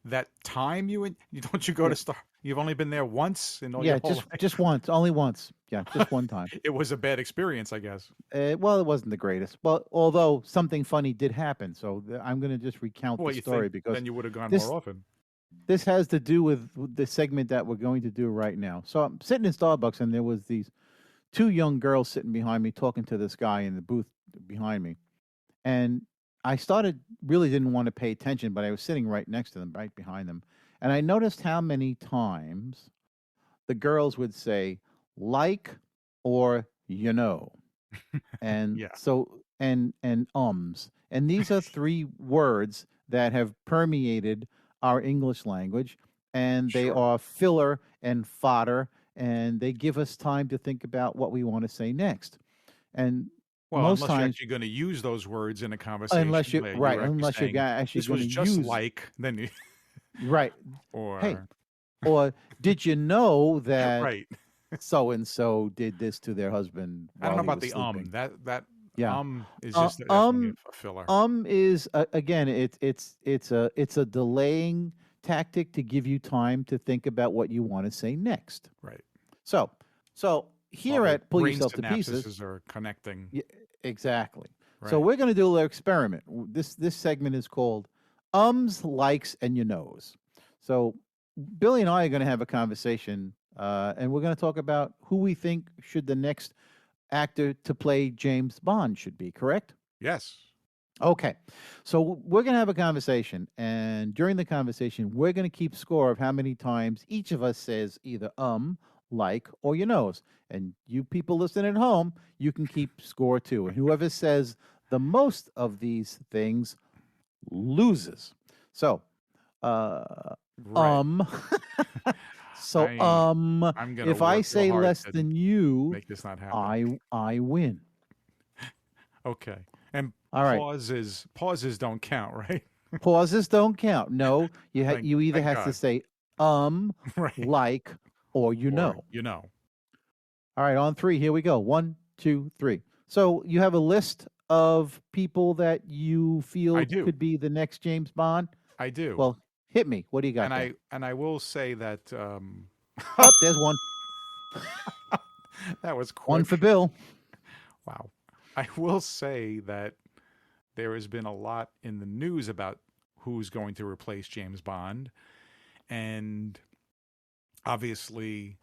That time you don't you go to Star? You've only been there once in all yeah, your whole life? just once, only once. Yeah, just one time. It was a bad experience, I guess. Well, it wasn't the greatest. Well, although something funny did happen, so I'm going to just recount Well, the you story think because then you would have gone this- more often. this has to do with the segment that we're going to do right now. So I'm sitting in Starbucks, and there was these two young girls sitting behind me talking to this guy in the booth behind me, and I really didn't want to pay attention, but I was sitting right next to them, right behind them, and I noticed how many times the girls would say like or and Yeah. so and and these are three words that have permeated our English language, and they Sure. are filler and fodder, and they give us time to think about what we want to say next. And Well, most unless you're times, actually going to use those words in a conversation. unless you where right, you're actually unless you're saying, actually this going was to just use like, then you, right. or Hey, or did you know that right. so and so did this to their husband I don't while know he about was the sleeping? that Yeah. is Uh, just definitely a filler. is again, it's a delaying tactic to give you time to think about what you want to say next. Right. So here While the at Pull brain Yourself to Pieces, synapses are connecting. yeah, exactly. Right. So we're going to do a little experiment. This segment is called ums, likes, and your knows. So Billy and I are going to have a conversation, and we're going to talk about who we think should the next actor to play James Bond should be. Correct? Yes. Okay. So we're going to have a conversation, and during the conversation, we're going to keep score of how many times each of us says either like, or your nose. And you people listening at home, you can keep score too. And whoever says the most of these things loses. So, Right. so I'm gonna if I work real say hard less to than you, make this not happen. I win. Okay. And All right. pauses don't count, right? Pauses don't count. No, Thank- you either thank have to God. say Right. like, or you Or, know. you know. All right, on three, here we go. 1, 2, 3. So you have a list of people that you feel I do. could be the next James Bond. I do. Well, hit me. What do you got? and I will say that Oh, there's one. that was quick. One for Bill. Wow. I will say that there has been a lot in the news about who's going to replace James Bond. And obviously,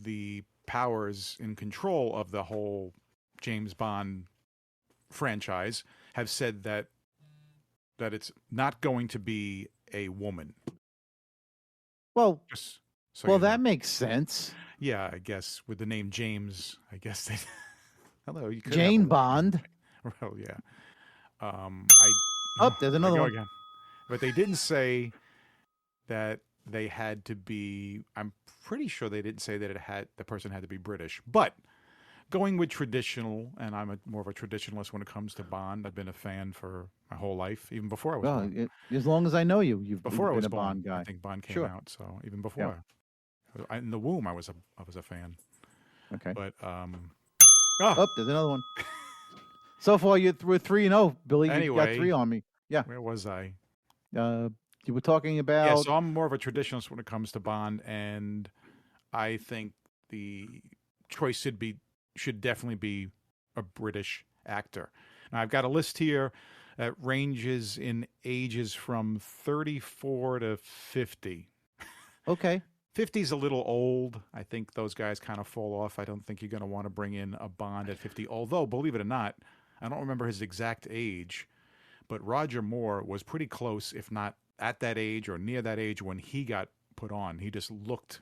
the powers in control of the whole James Bond franchise have said that it's not going to be a woman. Well, Just so well, you know. that makes sense. Yeah, I guess with the name James, I guess they. Hello, you could Jane have a woman. Bond. Well, yeah. Oh, there's There we another go one. again. But they didn't say that they had to be. I'm pretty sure they didn't say that the person had to be British. But going with traditional, and I'm more of a traditionalist when it comes to Bond. I've been a fan for my whole life, even before I was Well, born. as long as I know you, you've Before I been was a born, Bond guy. I think Bond came Sure. out. So even before, in the womb, I was a fan. Okay. But Oh, there's another one. So far, we're 3-0, Billy. You got Anyway, 3 on me. Yeah. where was I? You were talking about. Yeah, so I'm more of a traditionalist when it comes to Bond, and I think the choice should definitely be a British actor. Now, I've got a list here that ranges in ages from 34 to 50. Okay. 50 is a little old. I think those guys kind of fall off. I don't think you're going to want to bring in a Bond at 50. Although, believe it or not, I don't remember his exact age, but Roger Moore was pretty close, if not at that age or near that age when he got put on. He just looked,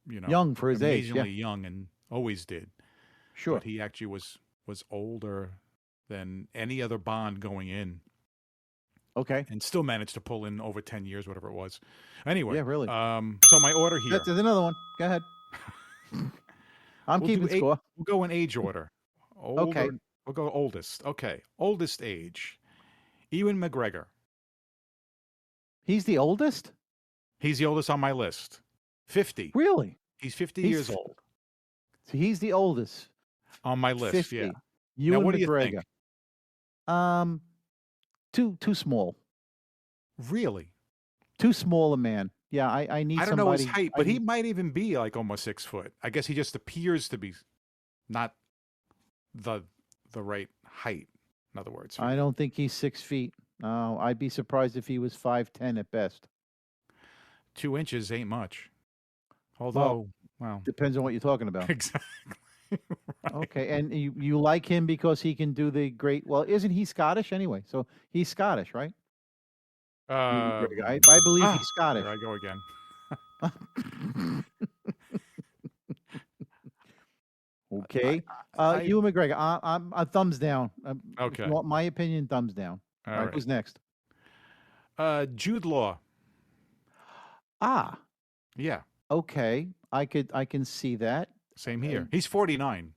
Young for his age, amazingly young and always did. Sure. But he actually was older than any other Bond going in. Okay. And still managed to pull in over 10 years, whatever it was. Anyway. Yeah, really. So my order here. There's another one. Go ahead. I'm We'll keeping do score. We'll go in age order. Okay. We'll go oldest. Okay. Oldest age. Ewan McGregor. He's the oldest? He's the oldest on my list. 50. Really? He's 50 He's years old So he's the oldest. on my list. 50. Yeah. Ewan what do McGregor. you think? Too small. Really? Too small a man. Yeah, I need I don't somebody. know his height, but he might even be like almost 6 foot. I guess he just appears to be not the right height. In other words, I don't think he's 6 feet. No, I'd be surprised if he was 5'10" at best. 2 inches ain't much. Although, well Depends on what you're talking about. exactly. Right. Okay, and you like him because he can do the great. Well, isn't he Scottish anyway? So he's Scottish, right? Ewan McGregor. I believe he's Scottish. There I go again. Okay, Ewan McGregor. I'm a thumbs down. Okay. If you want my opinion, thumbs down. All All right, right. who's next? Jude Law. Ah, Yeah. okay. I can see that. Same here. He's 49.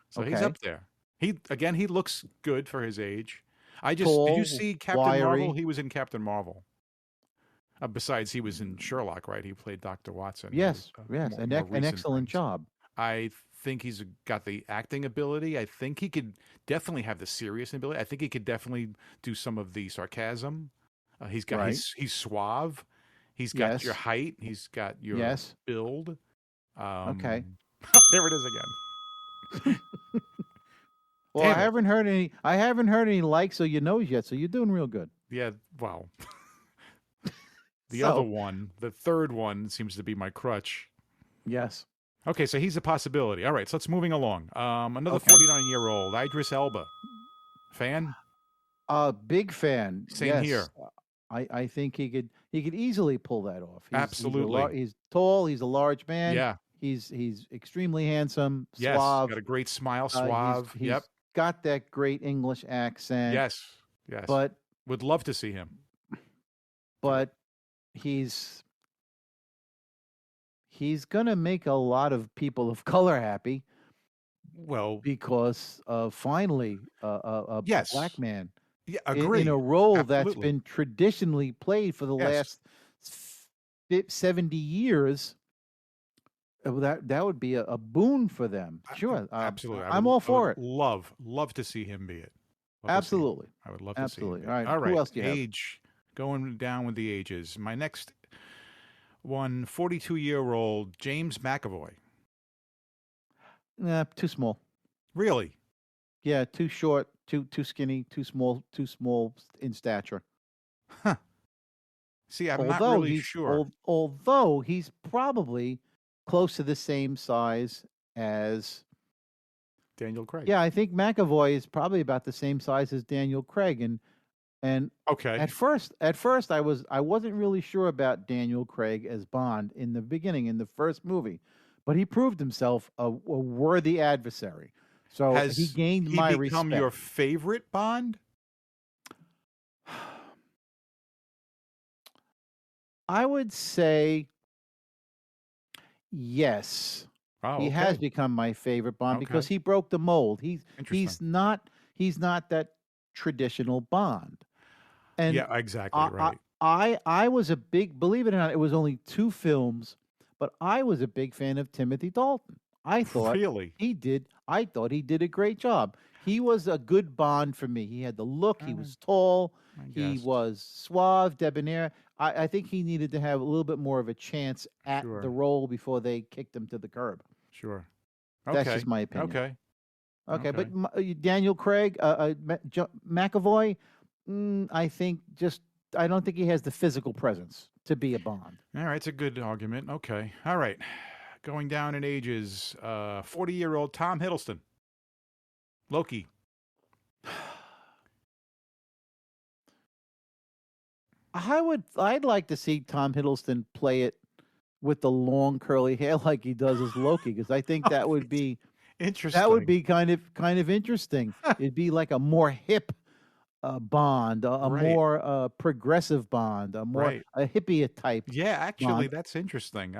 So he's Okay. up there. He looks good for his age. Did Tall, you see Captain wiry. Marvel? He was in Captain Marvel. Besides, he was in Sherlock, right? He played Dr. Watson. Yes, He yes, was, an more recent excellent things. job. I think he's got the acting ability. I think he could definitely have the serious ability. I think he could definitely do some of the sarcasm. He's got Right. he's suave. He's got Yes. your height. He's got your Yes. build. Okay. There it is again. Well, Damn I it. haven't heard any likes or your nose yet, so you're doing real good. Yeah, well, the So- other one, the third one, seems to be my crutch. Yes. Okay, so he's a possibility. All right, so let's moving along. Another Okay. 49-year-old, Idris Elba. Fan? Big fan. Same Yes. here. I think he could easily pull that off. Absolutely. He's tall. He's a large man. Yeah. He's extremely handsome, Yes. suave. Got a great smile, He's- suave. he's Yep. got that great English accent. Yes. Yes. But would love to see him. he's gonna make a lot of people of color happy Well, because finally a Yes. black man yeah, in agree. a role that's Absolutely. been traditionally played for the Yes. last 70 years. That would be a boon for them. Sure, Absolutely. I'm all for it. Love to see him be it. Love to see him. Absolutely. I would love to Absolutely. see him. All right, All who right. else do you have? Age. Going down with the ages. My next one, 42-year-old James McAvoy. Nah, too small. Really? Yeah, too short, too skinny, too small in stature. See, I'm not really he's sure. although he's probably close to the same size as. Daniel Craig. Yeah, I think McAvoy is probably about the same size as Daniel Craig, and Okay. at first I wasn't really sure about Daniel Craig as Bond in the beginning in the first movie, but he proved himself a worthy adversary. So Has he gained he my become respect. your favorite Bond? I would say yes. Oh, He has okay. become my favorite Bond because Okay. he broke the mold. He's Interesting. not that traditional Bond. And Yeah, exactly. I, Right. I was a big, believe it or not, it was only 2 films, but I was a big fan of Timothy Dalton. I thought Really? I thought he did a great job. He was a good Bond for me. He had the look. He was tall. I He guess. was suave, debonair. I think he needed to have a little bit more of a chance at Sure. the role before they kicked him to the curb. Sure. That's Okay. just my opinion. Okay. Okay, but Okay. Daniel Craig, McAvoy, I think just I don't think he has the physical presence to be a Bond. All right, it's a good argument. Okay. All right. Going down in ages, 40-year-old Tom Hiddleston. Loki. I'd like to see Tom Hiddleston play it with the long curly hair like he does as Loki, because I think that would be Interesting. kind of interesting. It'd be like a more hip Bond, a Right. more progressive Bond, Right. a hippie type Yeah, actually, Bond. that's interesting.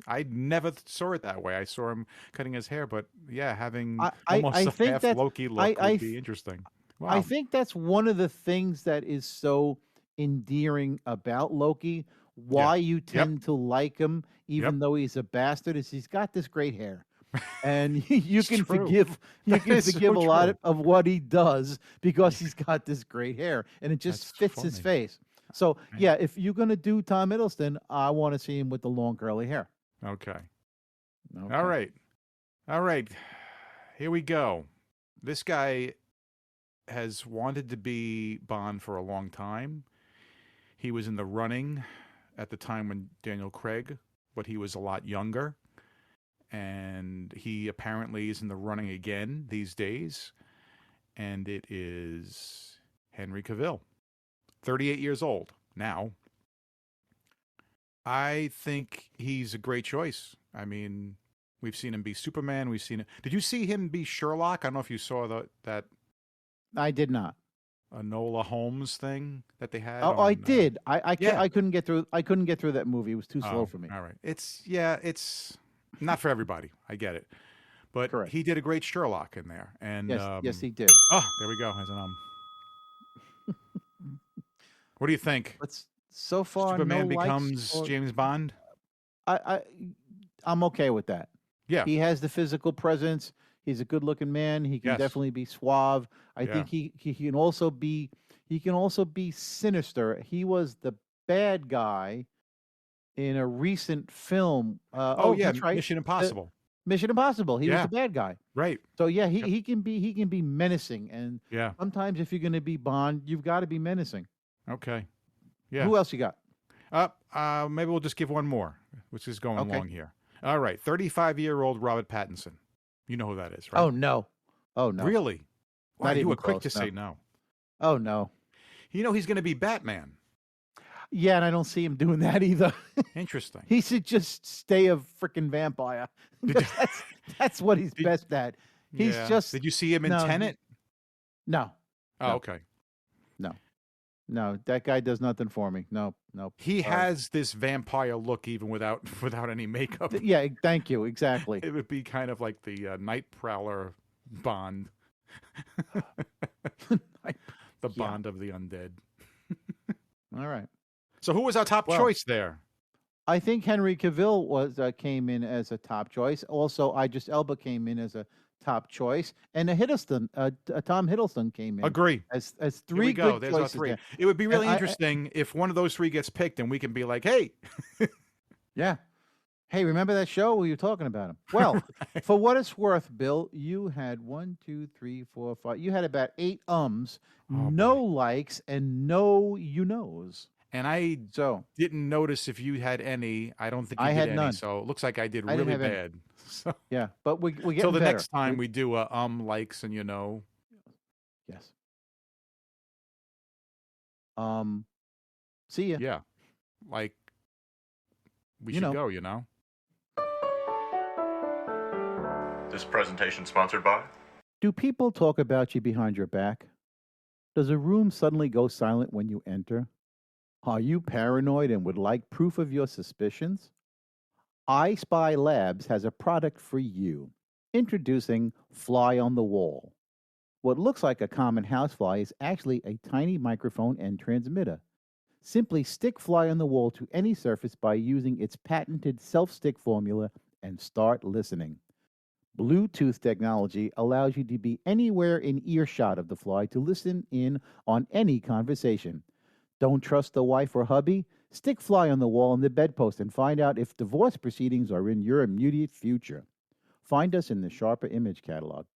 I never saw it that way. I saw him cutting his hair, but yeah, having almost I a think half that's Loki I look I would th- be interesting. I Wow. think that's one of the things that is so endearing about Loki. Yeah. Why you Yep. tend to like him, Yep. even though he's a bastard, is he's got this great hair, and you It's can true. forgive That is so a lot true. of what he does because Yeah, he's got this great hair, and it that's just fits his funny. face. So Right. yeah, if you're gonna do Tom Hiddleston, I want to see him with the long curly hair. Okay. All Okay. right. All right. Here we go. This guy has wanted to be Bond for a long time. He was in the running at the time when Daniel Craig, but he was a lot younger. And he apparently is in the running again these days. And it is Henry Cavill, 38 years old now. I think he's a great choice. I mean, we've seen him be Superman. We've seen it. Did you see him be Sherlock? I don't know if you saw that I did not. Enola Holmes thing that they had Oh, I on. did. Yeah. I couldn't get through. I couldn't get through that movie. It was too slow Oh, for me. all right. It's not for everybody. I get it, but Correct. he did a great Sherlock in there. And Yes, he did. oh, there we go. As an what do you think? But so far, no Superman likes becomes or James Bond? I, I I'm okay with that. Yeah. He has the physical presence. He's a good-looking man. He can Yes. definitely be suave. I Yeah. think he can also be sinister. He was the bad guy in a recent film. Oh yeah, That's right. Mission Impossible. Mission Impossible. He was Yeah. the bad guy. Right. So yeah, Yep. he can be menacing. And Yeah. sometimes if you're going to be Bond, you've got to be menacing. Okay. Yeah. Who else you got? Maybe we'll just give one more, which is going Okay. long here. All right. 35-year-old Robert Pattinson. You know who that is, right? Oh no. Oh no. Really? Wow, Not you even were quick close, to no. say no. Oh no. You know he's going to be Batman. Yeah, and I don't see him doing that either. Interesting. He should just stay a freaking vampire. Did you- That's what he's Did- best at. He's Yeah. just Did you see him in no, he- Tenet? no, Oh, no. okay. no. That guy does nothing for me. No. He has this vampire look even without without any makeup. Yeah, thank you. Exactly. It would be kind of like the Night Prowler Bond, the Yeah. Bond of the undead. All right. So who was our top Well, choice there? I think Henry Cavill came in as a top choice. Also, Idris Elba came in as a top choice, and Tom Hiddleston came in Agree. as Here three we go. good There's our choices three. there. It would be really I- interesting if one of those three gets picked, and we can be like, "Hey, Yeah. Hey, remember that show where you were talking about him? Well, for what it's worth, Bill, you had 1, 2, 3, 4, 5. You had about 8 Oh, no boy. likes, and no you knows. And I So didn't notice if you had any. I don't think you I did had any. none. So it looks like I did I didn't really have any. bad. So yeah, but we till getting the better. next time we do likes and Yes. See ya. yeah, like we You should know. go. You know. This presentation sponsored by Do people talk about you behind your back? Does a room suddenly go silent when you enter? Are you paranoid and would like proof of your suspicions? I Spy Labs has a product for you. Introducing Fly on the Wall. What looks like a common housefly is actually a tiny microphone and transmitter. Simply stick Fly on the Wall to any surface by using its patented self-stick formula and start listening. Bluetooth technology allows you to be anywhere in earshot of the fly to listen in on any conversation. Don't trust the wife or hubby? Stick Fly on the Wall on the bedpost and find out if divorce proceedings are in your immediate future. Find us in the Sharper Image catalog.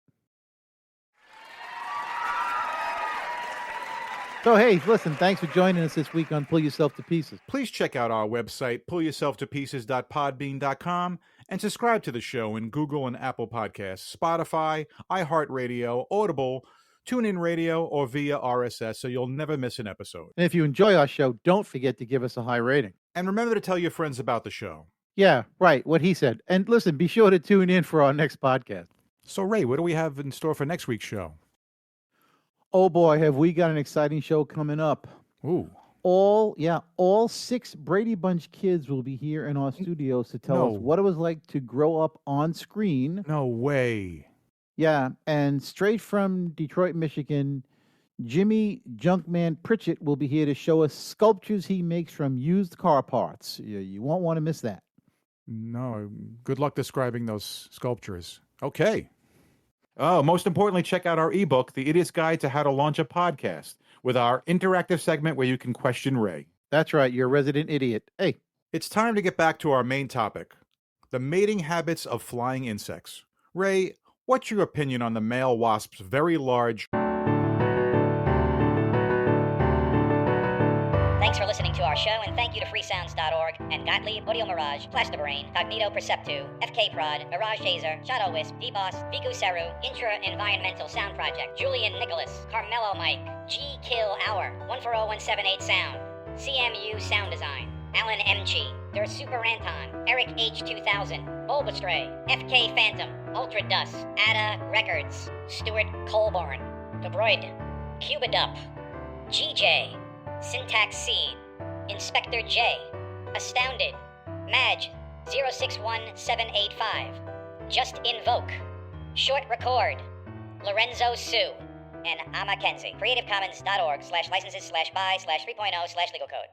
So, hey, listen, thanks for joining us this week on Pull Yourself to Pieces. Please check out our website, pullyourselftopieces.podbean.com, and subscribe to the show in Google and Apple Podcasts, Spotify, iHeartRadio, Audible, TuneIn Radio, or via RSS, so you'll never miss an episode. And if you enjoy our show, don't forget to give us a high rating. And remember to tell your friends about the show. Yeah, right, what he said. And listen, be sure to tune in for our next podcast. So, Ray, what do we have in store for next week's show? Oh boy, have we got an exciting show coming up. Ooh. All 6 Brady Bunch kids will be here in our studios to tell us what it was like to grow up on screen. No way. Yeah, and straight from Detroit, Michigan, Jimmy Junkman Pritchett will be here to show us sculptures he makes from used car parts. You won't want to miss that. No, good luck describing those sculptures. Okay. Oh, most importantly, check out our ebook, The Idiot's Guide to How to Launch a Podcast, with our interactive segment where you can question Ray. That's right, you're a resident idiot. Hey. It's time to get back to our main topic, the mating habits of flying insects. Ray, what's your opinion on the male wasp's very large... Thanks for listening to our show, and thank you to freesounds.org and Gottlieb, Audio Mirage, Plasterbrain, Cognito Perceptu, FK Prod, Mirage Taser, Shadow Wisp, D-Boss, Viku Seru, Intra Environmental Sound Project, Julian Nicholas, Carmelo Mike, G Kill Hour, 140178 Sound, CMU Sound Design, Alan Mchi, Der Super Anton, Eric H2000, Bulbastray, FK Phantom, Ultra Dust, Ada Records, Stuart Colborn, Debroid, Cubidup, GJ, Syntax Seed, Inspector J, Astounded, Madge 061785, Just Invoke, Short Record, Lorenzo Sue, and I'm Mackenzie. CreativeCommons.org/licenses/by/3.0/legal code.